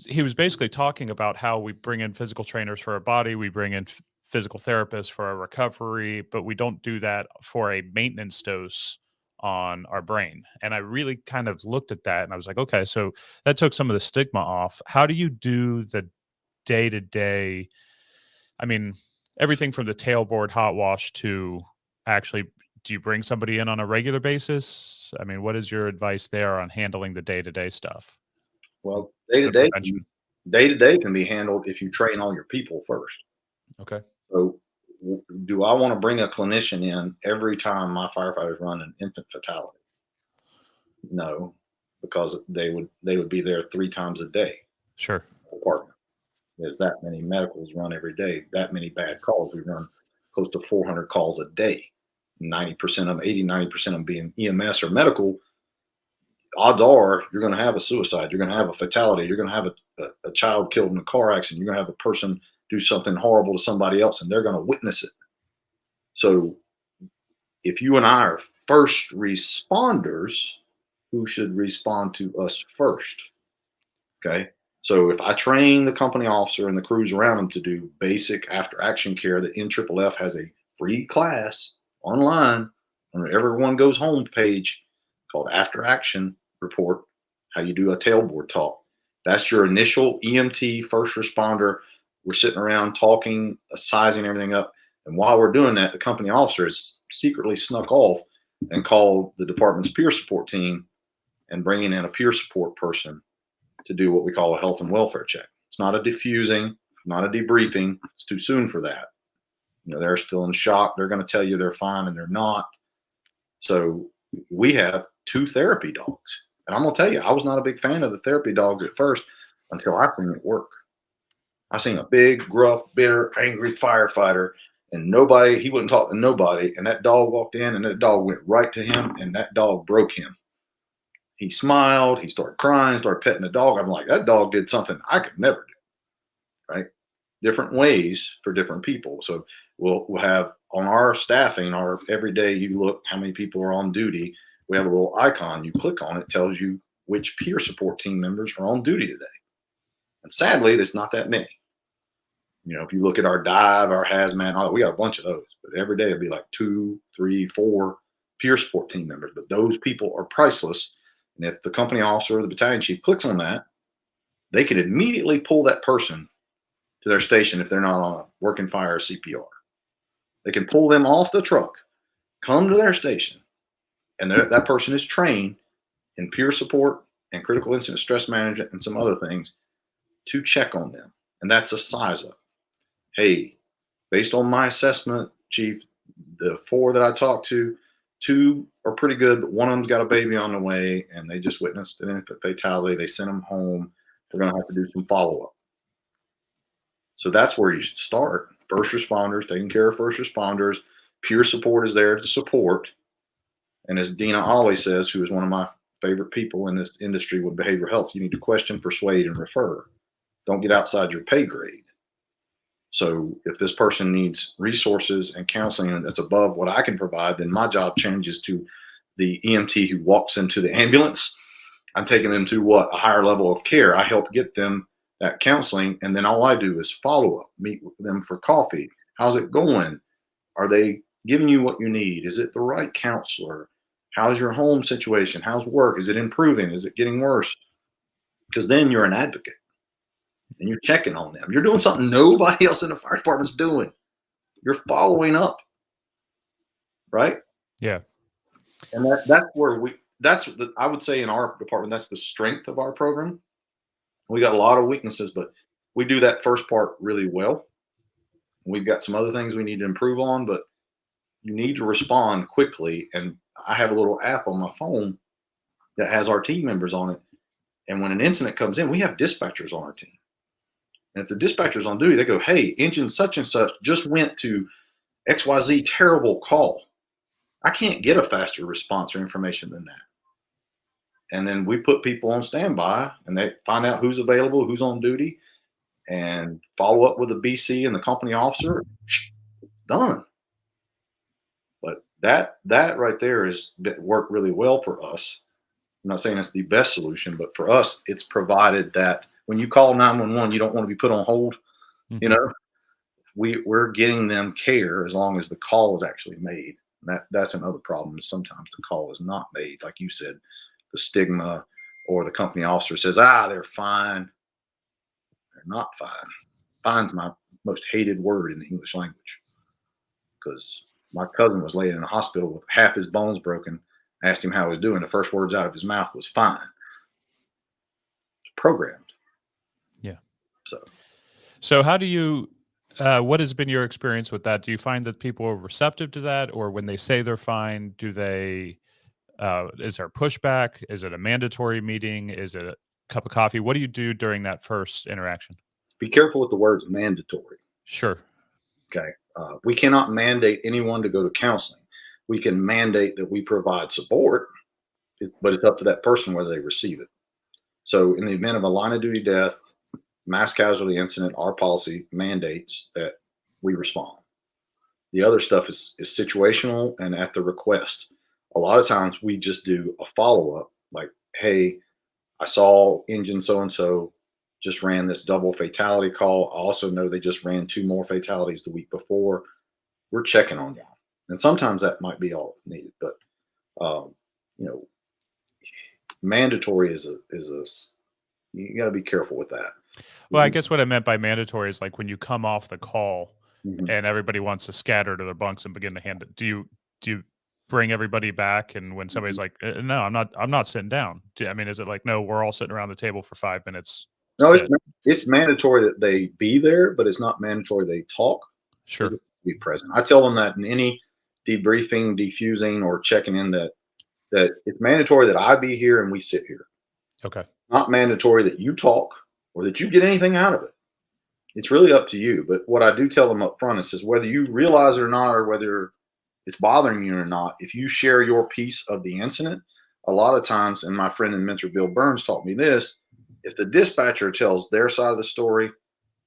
Speaker 1: he was basically talking about how we bring in physical trainers for our body, we bring in physical therapists for our recovery, but we don't do that for a maintenance dose on our brain. And I really kind of looked at that and I was like, okay, so that took some of the stigma off. How do you do the day to day? I mean, everything from the tailboard hot wash to actually, do you bring somebody in on a regular basis? I mean, what is your advice there on handling the day to day stuff?
Speaker 2: Well, day to day can be handled if you train all your people first.
Speaker 1: Okay.
Speaker 2: So do I want to bring a clinician in every time my firefighters run an infant fatality? No, because they would be there 3 times a day.
Speaker 1: Sure.
Speaker 2: Department. There's that many medicals run every day, that many bad calls. We run close to 400 calls a day. 90% of them, 80, 90% of them being EMS or medical. odds are you're going to have a suicide, you're going to have a fatality, you're going to have a child killed in a car accident, you're going to have a person do something horrible to somebody else, and they're going to witness it. So if you and I are first responders, who should respond to us first? Okay. So if I train the company officer and the crews around them to do basic after action care, the NFFF has a free class online on the Everyone Goes Home page called After Action Report, how you do a tailboard talk. That's your initial EMT first responder. We're sitting around talking, sizing everything up. And while we're doing that, the company officer is secretly snuck off and called the department's peer support team and bringing in a peer support person to do what we call a health and welfare check. It's not a diffusing, not a debriefing. It's too soon for that. You know, they're still in shock. They're going to tell you they're fine and they're not. So we have 2 therapy dogs. And I'm going to tell you, I was not a big fan of the therapy dogs at first until I seen it work. I seen a big, gruff, bitter, angry firefighter, and he wouldn't talk to nobody. And that dog walked in, and that dog went right to him, and that dog broke him. He smiled, he started crying, started petting the dog. I'm like, that dog did something I could never do, right? Different ways for different people. So we'll have on our staffing, our every day you look how many people are on duty. We have a little icon. You click on it, tells you which peer support team members are on duty today. And sadly, there's not that many. You know, if you look at our dive, our hazmat, all that, we got a bunch of those. But every day it'd be like 2, 3, 4 peer support team members. But those people are priceless. And if the company officer or the battalion chief clicks on that, they can immediately pull that person to their station if they're not on a working fire or CPR. They can pull them off the truck, come to their station, and that person is trained in peer support and critical incident stress management and some other things to check on them. And that's a size up. Hey, based on my assessment, chief, the 4 that I talked to, 2 are pretty good, but one of them's got a baby on the way and they just witnessed an infant fatality. They sent them home. We're going to have to do some follow up. So that's where you should start. First responders, taking care of first responders. Peer support is there to support. And as Dina always says, who is one of my favorite people in this industry with behavioral health, you need to question, persuade, and refer. Don't get outside your pay grade. So if this person needs resources and counseling that's above what I can provide, then my job changes to the EMT who walks into the ambulance. I'm taking them to a higher level of care. I help get them that counseling, and then all I do is follow up, meet with them for coffee. How's it going? Are they giving you what you need? Is it the right counselor? How's your home situation? How's work? Is it improving? Is it getting worse? Because then you're an advocate and you're checking on them. You're doing something nobody else in the fire department's doing. You're following up, right?
Speaker 1: Yeah.
Speaker 2: And I would say in our department, that's the strength of our program. We got a lot of weaknesses, but we do that first part really well. We've got some other things we need to improve on, but you need to respond quickly. And I have a little app on my phone that has our team members on it. And when an incident comes in, we have dispatchers on our team. And if the dispatcher's on duty, they go, hey, engine such and such just went to XYZ terrible call. I can't get a faster response or information than that. And then we put people on standby and they find out who's available, who's on duty, and follow up with the BC and the company officer. Done. But that right there has worked really well for us. I'm not saying it's the best solution, but for us, it's provided that when you call 911, you don't want to be put on hold.
Speaker 1: Mm-hmm.
Speaker 2: You know, we're getting them care as long as the call is actually made. That's another problem. Is sometimes the call is not made. Like you said, the stigma or the company officer says, they're fine. They're not fine. Fine's my most hated word in the English language, because my cousin was laying in a hospital with half his bones broken. I asked him how he was doing. The first words out of his mouth was fine. It's programmed.
Speaker 1: Yeah.
Speaker 2: So
Speaker 1: how do you, what has been your experience with that? Do you find that people are receptive to that, or when they say they're fine, do they, is there pushback? Is it a mandatory meeting? Is it a cup of coffee? What do you do during that first interaction?
Speaker 2: be careful with the words mandatory.
Speaker 1: Sure.
Speaker 2: Okay. We cannot mandate anyone to go to counseling. We can mandate that we provide support but it's up to that person whether they receive it. So in the event of a line of duty death, mass casualty incident, our policy mandates that we respond. The other stuff is situational and at the request. A lot of times we just do a follow up, like, hey, I saw engine so and so just ran this double fatality call. I also know they just ran 2 more fatalities the week before. We're checking on y'all. And sometimes that might be all needed, but you know, mandatory is a you got to be careful with that.
Speaker 1: Well, I guess what I meant by mandatory is like when you come off the call
Speaker 2: Mhm.
Speaker 1: and everybody wants to scatter to their bunks and begin to hand it. Do you bring everybody back? And when somebody's like, "No, I'm not sitting down." I mean, is it like, no, we're all sitting around the table for 5 minutes,
Speaker 2: No,
Speaker 1: sit?
Speaker 2: it's mandatory that they be there, but it's not mandatory they talk. They
Speaker 1: Sure.
Speaker 2: just be present. I tell them that in any debriefing, defusing, or checking in, that it's mandatory that I be here and we sit here.
Speaker 1: Okay.
Speaker 2: Not mandatory that you talk or that you get anything out of it. It's really up to you. But what I do tell them up front is whether you realize it or not, or whether it's bothering you or not, if you share your piece of the incident, a lot of times, and my friend and mentor Bill Burns taught me this, if the dispatcher tells their side of the story,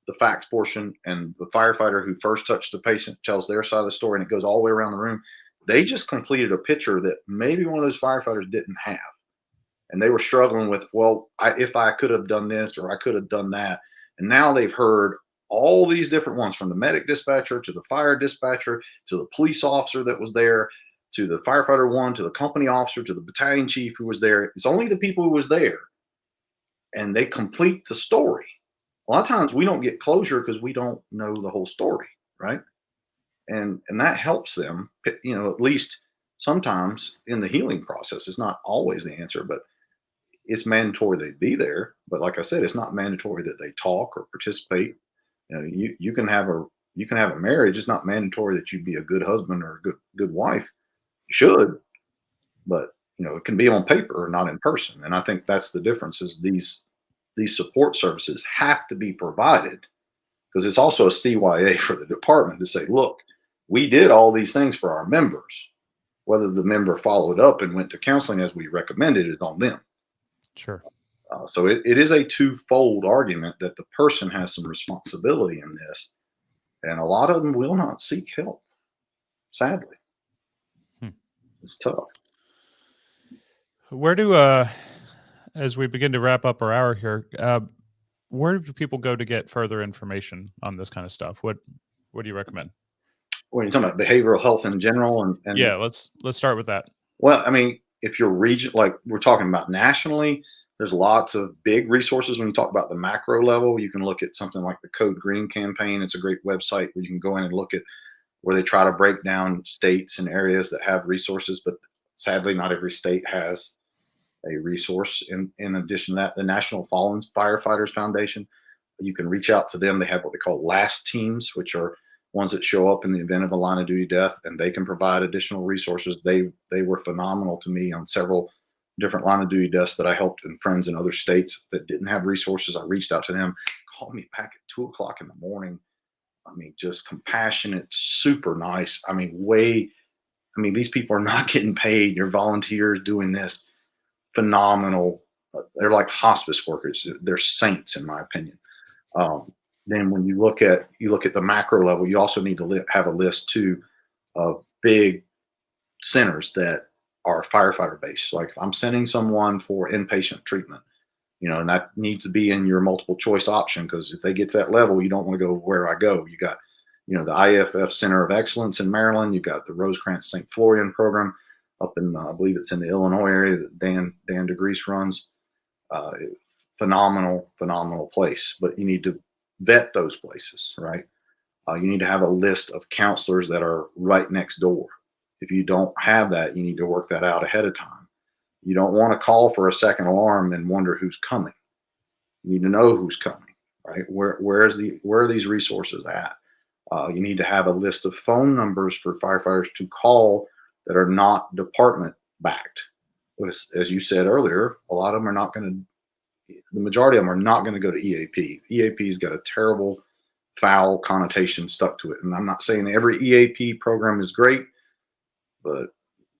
Speaker 2: the facts portion, and the firefighter who first touched the patient tells their side of the story, and it goes all the way around the room, they just completed a picture that maybe one of those firefighters didn't have. And they were struggling with, well, if I could have done this or I could have done that. And now they've heard all these different ones, from the medic dispatcher to the fire dispatcher to the police officer that was there to the firefighter one to the company officer to the battalion chief who was there. It's only the people who was there, and they complete the story. A lot of times we don't get closure because we don't know the whole story, right? And that helps them, at least sometimes in the healing process. It's not always the answer, but it's mandatory they be there. But like I said, it's not mandatory that they talk or participate. You can have a marriage. It's not mandatory that you be a good husband or a good wife. You should, but it can be on paper or not in person. And I think that's the difference. Is these support services have to be provided, because it's also a CYA for the department to say, look, we did all these things for our members. Whether the member followed up and went to counseling as we recommended is on them.
Speaker 1: Sure.
Speaker 2: So it is a twofold argument that the person has some responsibility in this, and a lot of them will not seek help. Sadly,
Speaker 1: Hmm.
Speaker 2: it's tough.
Speaker 1: Where do as we begin to wrap up our hour here, where do people go to get further information on this kind of stuff? What do you recommend?
Speaker 2: When you're talking about behavioral health in general, and
Speaker 1: Yeah, let's start with that.
Speaker 2: well, I mean, if you're like we're talking about nationally, there's lots of big resources. When you talk about the macro level, you can look at something like the Code Green campaign. It's a great website where you can go in and look at where they try to break down states and areas that have resources, but sadly, not every state has a resource. In addition to that, the National Fallen Firefighters Foundation, you can reach out to them. They have what they call last teams, which are ones that show up in the event of a line of duty death, and they can provide additional resources. They were phenomenal to me on several different line of duty deaths that I helped, and friends in other states that didn't have resources. I reached out to them, called me back at 2 o'clock in the morning. I mean, just compassionate, super nice. These people are not getting paid. You're volunteers doing this. Phenomenal. They're like hospice workers. They're saints, in my opinion. Then when you look at the macro level, you also need to have a list too of big centers that are firefighter based. Like if I'm sending someone for inpatient treatment, and that needs to be in your multiple choice option, because if they get to that level, you don't want to go where I go. You got, the IFF Center of Excellence in Maryland. You got the Rosecrans St. Florian program up in, I believe it's in the Illinois area that Dan DeGrease runs. Phenomenal place, but you need to vet those places, right? You need to have a list of counselors that are right next door. If you don't have that, you need to work that out ahead of time. You don't want to call for a second alarm and wonder who's coming. You need to know who's coming, right? Where are these resources at? You need to have a list of phone numbers for firefighters to call that are not department backed. As you said earlier, a lot of them are not going to. The majority of them are not going to go to EAP. EAP's got a terrible, foul connotation stuck to it. And I'm not saying every EAP program is great, but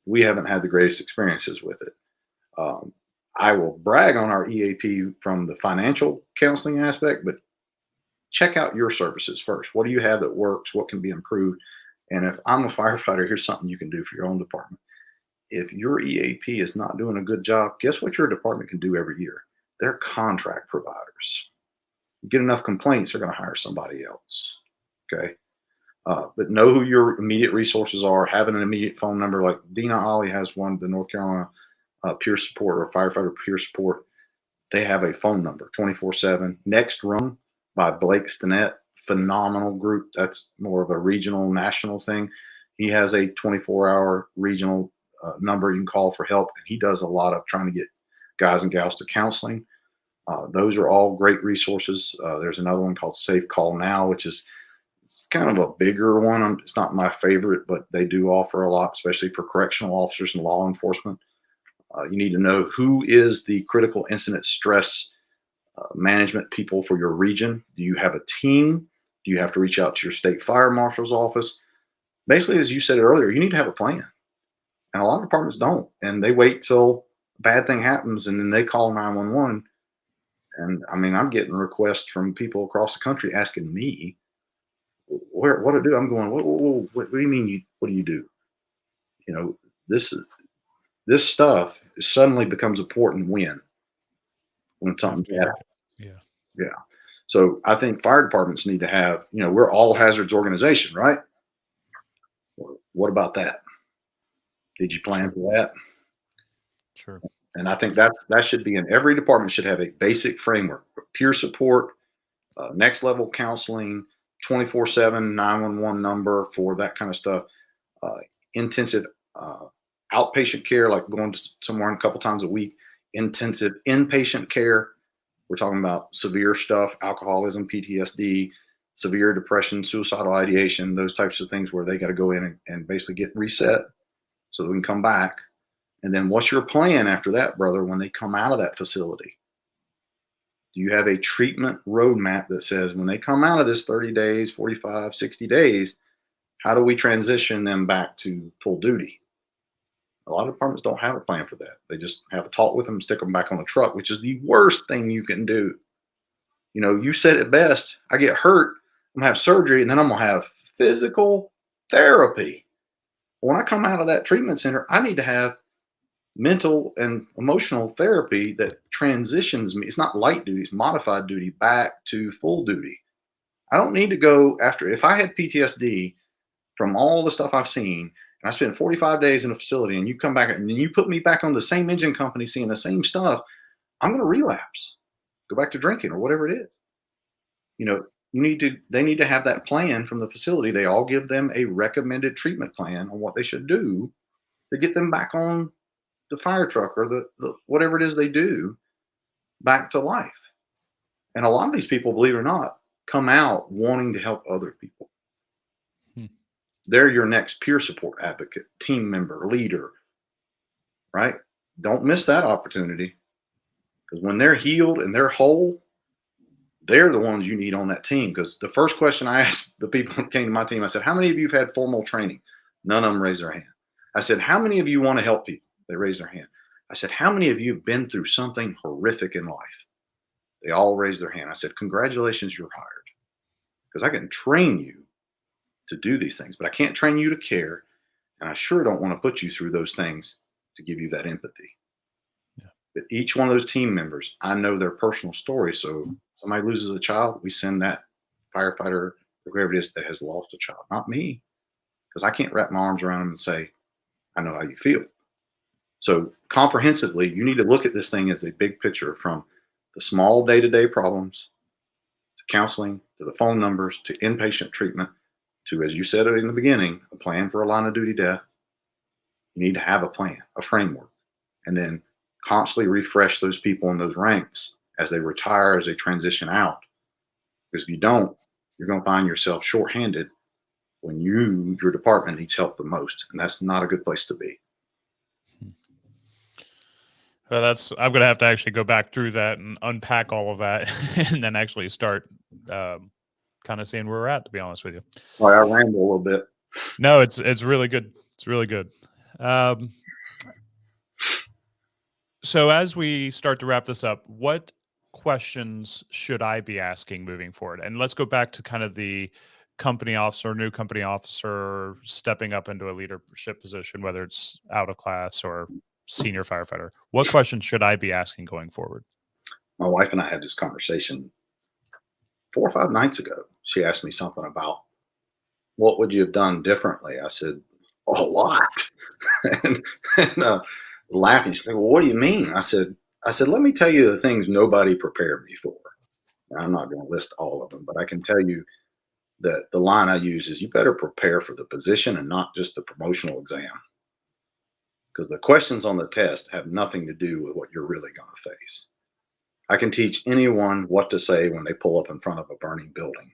Speaker 2: we haven't had the greatest experiences with it. I will brag on our EAP from the financial counseling aspect, but check out your services first. What do you have that works? What can be improved? And if I'm a firefighter, here's something you can do for your own department. If your EAP is not doing a good job, guess what your department can do every year? They're contract providers. You get enough complaints, they're going to hire somebody else. Okay. But know who your immediate resources are. Having an immediate phone number, like Dina Ollie has one, the North Carolina peer support or firefighter peer support. They have a phone number 24/7. Next Run by Blake Stinnett, phenomenal group. That's more of a regional, national thing. He has a 24-hour regional number you can call for help. And he does a lot of trying to get guys and gals to counseling. Those are all great resources. There's another one called Safe Call Now, which is it's kind of a bigger one. It's not my favorite, but they do offer a lot, especially for correctional officers and law enforcement. You need to know who is the critical incident stress management people for your region. Do you have a team? Do you have to reach out to your state fire marshal's office? Basically, as you said earlier, you need to have a plan. And a lot of departments don't. And they wait till a bad thing happens and then they call 911. And I mean, I'm getting requests from people across the country asking me what to do. I'm going, what do you mean? What do you do? You know, this stuff suddenly becomes important when something bad happens.
Speaker 1: Yeah.
Speaker 2: Yeah. So I think fire departments need to have, we're all hazards organization, right? What about that? Did you plan for that?
Speaker 1: Sure.
Speaker 2: And I think that should be in every department should have a basic framework, peer support, next level counseling, 24/7 911 number for that kind of stuff, uh, intensive outpatient care, like going to somewhere a couple times a week, intensive inpatient care. We're talking about severe stuff, alcoholism, PTSD, severe depression, suicidal ideation, those types of things where they got to go in and basically get reset so that we can come back. And then what's your plan after that, brother, when they come out of that facility? Do you have a treatment roadmap that says when they come out of this 30 days, 45, 60 days, how do we transition them back to full duty? A lot of departments don't have a plan for that. They just have a talk with them, stick them back on a truck, which is the worst thing you can do. You said it best. I get hurt, I'm gonna have surgery, and then I'm gonna have physical therapy. When I come out of that treatment center, I need to have mental and emotional therapy that transitions me. It's not light duty, it's modified duty back to full duty. I don't need to go after, if I had PTSD from all the stuff I've seen, and I spent 45 days in a facility and you come back and then you put me back on the same engine company seeing the same stuff, I'm going to relapse, go back to drinking or whatever it is. They need to have that plan from the facility. They all give them a recommended treatment plan on what they should do to get them back on the fire truck or the whatever it is they do back to life. And a lot of these people, believe it or not, come out wanting to help other people. They're your next peer support advocate, team member, leader, right? Don't miss that opportunity, because when they're healed and they're whole, they're the ones you need on that team. Because the first question I asked the people who came to my team, I said, how many of you have had formal training? None of them raised their hand. I said, how many of you want to help people? They raised their hand. I said, how many of you have been through something horrific in life? They all raised their hand. I said, congratulations, you're hired. Because I can train you to do these things, but I can't train you to care. And I sure don't want to put you through those things to give you that empathy.
Speaker 1: Yeah.
Speaker 2: But each one of those team members, I know their personal story. So if somebody loses a child, we send that firefighter or whoever it is that has lost a child, not me, because I can't wrap my arms around them and say, I know how you feel. So comprehensively, you need to look at this thing as a big picture, from the small day-to-day problems to counseling, to the phone numbers, to inpatient treatment, to, as you said in the beginning, a plan for a line of duty death. You need to have a plan, a framework, and then constantly refresh those people in those ranks as they retire, as they transition out. Because if you don't, you're going to find yourself shorthanded when your department needs help the most, and that's not a good place to be.
Speaker 1: Well, I'm going to have to actually go back through that and unpack all of that and then actually start kind of seeing where we're at, to be honest with you.
Speaker 2: All right, I ramble a little bit.
Speaker 1: No, it's really good. It's really good. So as we start to wrap this up, what questions should I be asking moving forward? And let's go back to kind of the company officer, new company officer stepping up into a leadership position, whether it's out of class or senior firefighter. What questions should I be asking going forward?
Speaker 3: My wife and I had this conversation 4 or 5 nights ago. She asked me something about what would you have done differently? I said, a lot. and laughing, she said, well, what do you mean? I said, let me tell you the things nobody prepared me for. Now, I'm not going to list all of them, but I can tell you that the line I use is you better prepare for the position and not just the promotional exam. Because the questions on the test have nothing to do with what you're really going to face. I can teach anyone what to say when they pull up in front of a burning building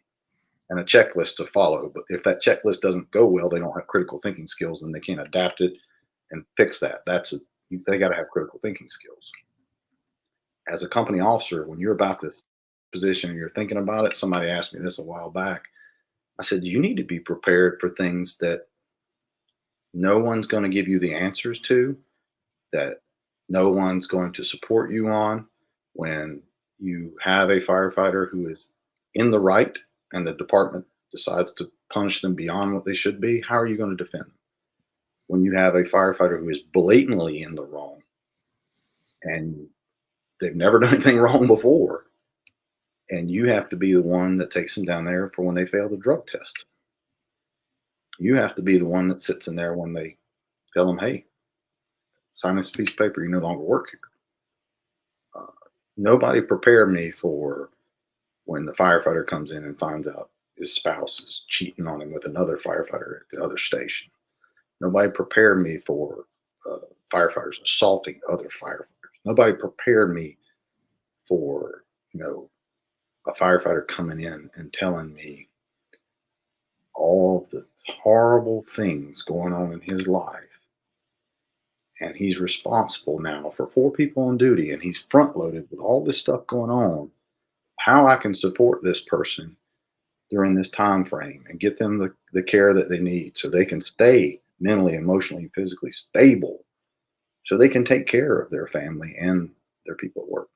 Speaker 3: and a checklist to follow. But if that checklist doesn't go well, they don't have critical thinking skills and they can't adapt it and fix that. They got to have critical thinking skills. As a company officer, when you're about this position and you're thinking about it, somebody asked me this a while back. I said, you need to be prepared for things that no one's going to give you the answers to, that no one's going to support you on. When you have a firefighter who is in the right and the department decides to punish them beyond what they should be, how are you going to defend them? When you have a firefighter who is blatantly in the wrong and they've never done anything wrong before, and you have to be the one that takes them down there for when they fail the drug test. You have to be the one that sits in there when they tell them, hey, sign this piece of paper, you no longer work here. Nobody prepared me for when the firefighter comes in and finds out his spouse is cheating on him with another firefighter at the other station. Nobody prepared me for firefighters assaulting other firefighters. Nobody prepared me for, a firefighter coming in and telling me all of the horrible things going on in his life. And he's responsible now for 4 people on duty, and he's front loaded with all this stuff going on. How I can support this person during this time frame and get them the care that they need so they can stay mentally, emotionally, physically stable, so they can take care of their family and their people at work.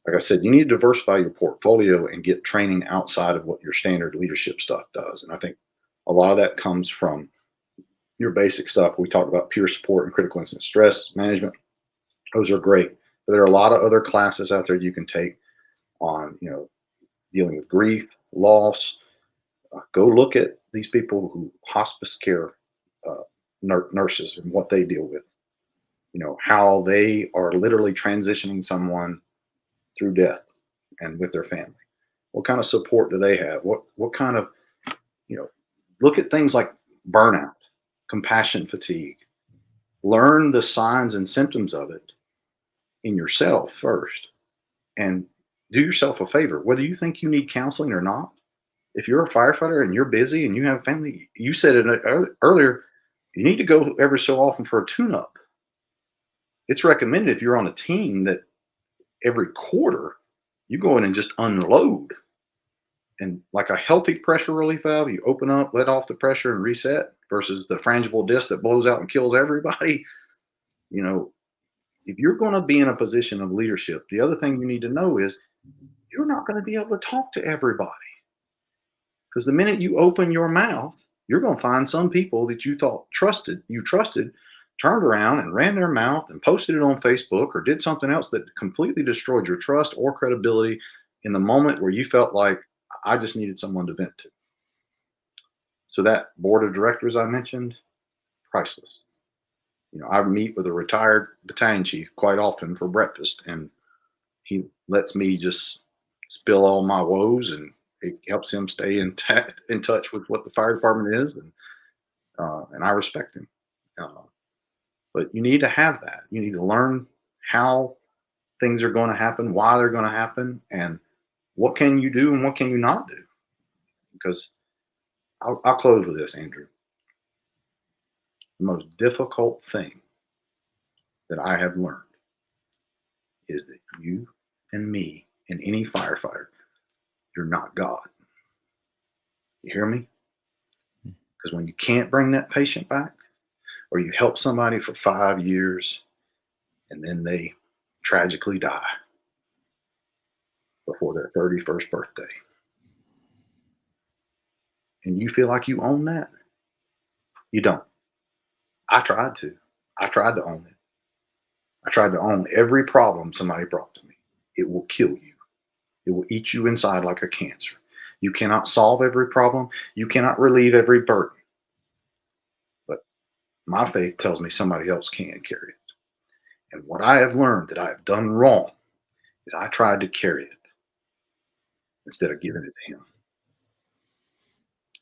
Speaker 3: Like I said, you need to diversify your portfolio and get training outside of what your standard leadership stuff does. And I think a lot of that comes from your basic stuff. We talked about peer support and critical incident stress management. Those are great. But there are a lot of other classes out there you can take on, dealing with grief, loss. Go look at these people who hospice care nurses and what they deal with. How they are literally transitioning someone through death and with their family. What kind of support do they have? What kind of, look at things like burnout, compassion fatigue. Learn the signs and symptoms of it in yourself first, and do yourself a favor. Whether you think you need counseling or not, if you're a firefighter and you're busy and you have family, you said it earlier, you need to go every so often for a tune-up. It's recommended if you're on a team that every quarter you go in and just unload. And like a healthy pressure relief valve, you open up, let off the pressure and reset, versus the frangible disc that blows out and kills everybody. If you're going to be in a position of leadership, the other thing you need to know is you're not going to be able to talk to everybody. Because the minute you open your mouth, you're going to find some people that you trusted, turned around and ran their mouth and posted it on Facebook or did something else that completely destroyed your trust or credibility in the moment where you felt like, I just needed someone to vent to. So that board of directors I mentioned, priceless. I meet with a retired battalion chief quite often for breakfast, and he lets me just spill all my woes, and it helps him stay in touch with what the fire department is, and I respect him. But you need to have that. You need to learn how things are going to happen, why they're going to happen, and what can you do and what can you not do. Because I'll close with this, Andrew. The most difficult thing that I have learned is that you and me and any firefighter, you're not God. You hear me? Because when you can't bring that patient back, or you help somebody for 5 years and then they tragically die before their 31st birthday. And you feel like you own that? You don't. I tried to. I tried to own it. I tried to own every problem somebody brought to me. It will kill you. It will eat you inside like a cancer. You cannot solve every problem. You cannot relieve every burden. But my faith tells me somebody else can carry it. And what I have learned that I have done wrong is I tried to carry it instead of giving it to him.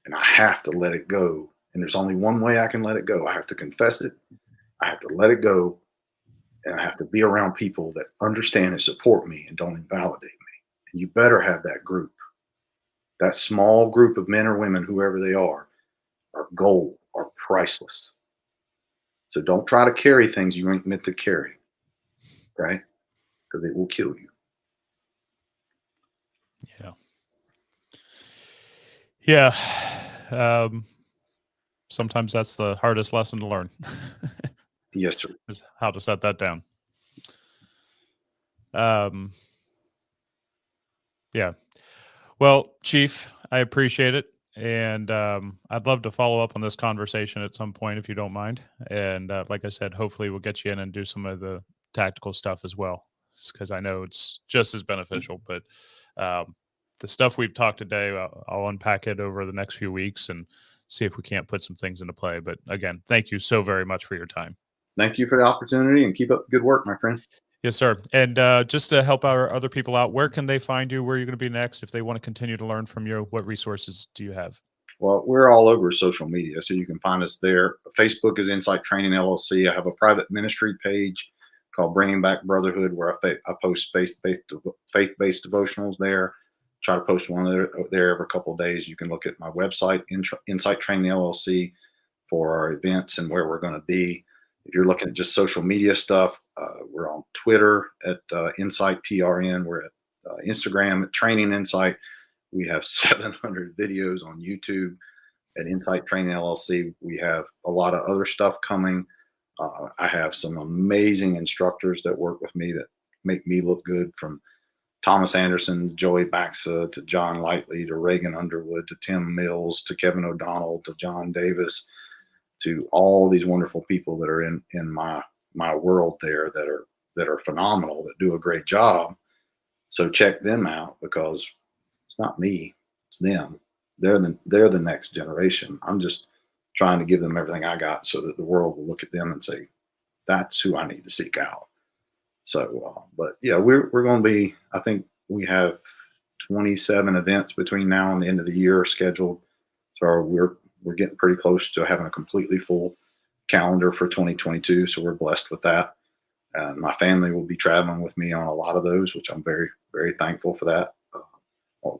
Speaker 3: And I have to let it go. And there's only one way I can let it go. I have to confess it. I have to let it go. And I have to be around people that understand and support me and don't invalidate me. And you better have that group. That small group of men or women, whoever they are gold, are priceless. So don't try to carry things you ain't meant to carry. Okay? Because it will kill you.
Speaker 1: Yeah. Yeah. Sometimes that's the hardest lesson to learn.
Speaker 3: Yes, sir.
Speaker 1: Is how to set that down. Yeah. Well, Chief, I appreciate it. And I'd love to follow up on this conversation at some point, if you don't mind. And like I said, hopefully we'll get you in and do some of the tactical stuff as well, because I know it's just as beneficial. But the stuff we've talked today, I'll unpack it over the next few weeks and see if we can't put some things into play. But again, thank you so very much for your time.
Speaker 3: Thank you for the opportunity, and keep up the good work, my friend.
Speaker 1: Yes, sir. And just to help our other people out, where can they find you? Where are you going to be next? If they want to continue to learn from you, what resources do you have?
Speaker 3: Well, we're all over social media, so you can find us there. Facebook is Insight Training LLC. I have a private ministry page called Bringing Back Brotherhood, where I post faith-based devotionals there. Try to post one there every couple of days. You can look at my website, Insight Training LLC, for our events and where we're going to be. If you're looking at just social media stuff, we're on Twitter at Insight TRN. We're at Instagram at Training Insight. We have 700 videos on YouTube at Insight Training LLC. We have a lot of other stuff coming. I have some amazing instructors that work with me that make me look good, from Thomas Anderson, Joey Baxa, to John Lightly, to Reagan Underwood, to Tim Mills, to Kevin O'Donnell, to John Davis, to all these wonderful people that are in my world there that are phenomenal, that do a great job. So check them out, because it's not me, it's them. They're the next generation. I'm just trying to give them everything I got so that the world will look at them and say, that's who I need to seek out. So, but yeah, we're going to be, I think we have 27 events between now and the end of the year scheduled. So we're getting pretty close to having a completely full calendar for 2022. So we're blessed with that. And my family will be traveling with me on a lot of those, which I'm very, very thankful for that.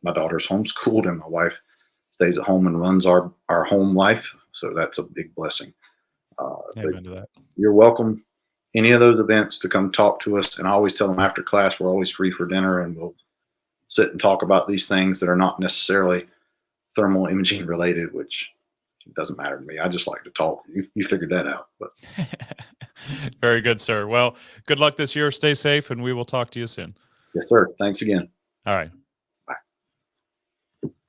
Speaker 3: My daughter's homeschooled, and my wife stays at home and runs our home life. So that's a big blessing.
Speaker 1: Amen to that.
Speaker 3: You're welcome any of those events to come talk to us. And I always tell them after class, we're always free for dinner, and we'll sit and talk about these things that are not necessarily thermal imaging related, which doesn't matter to me. I just like to talk. You figured that out. But
Speaker 1: very good, sir. Well, good luck this year. Stay safe, and we will talk to you soon.
Speaker 3: Yes, sir. Thanks again.
Speaker 1: All right.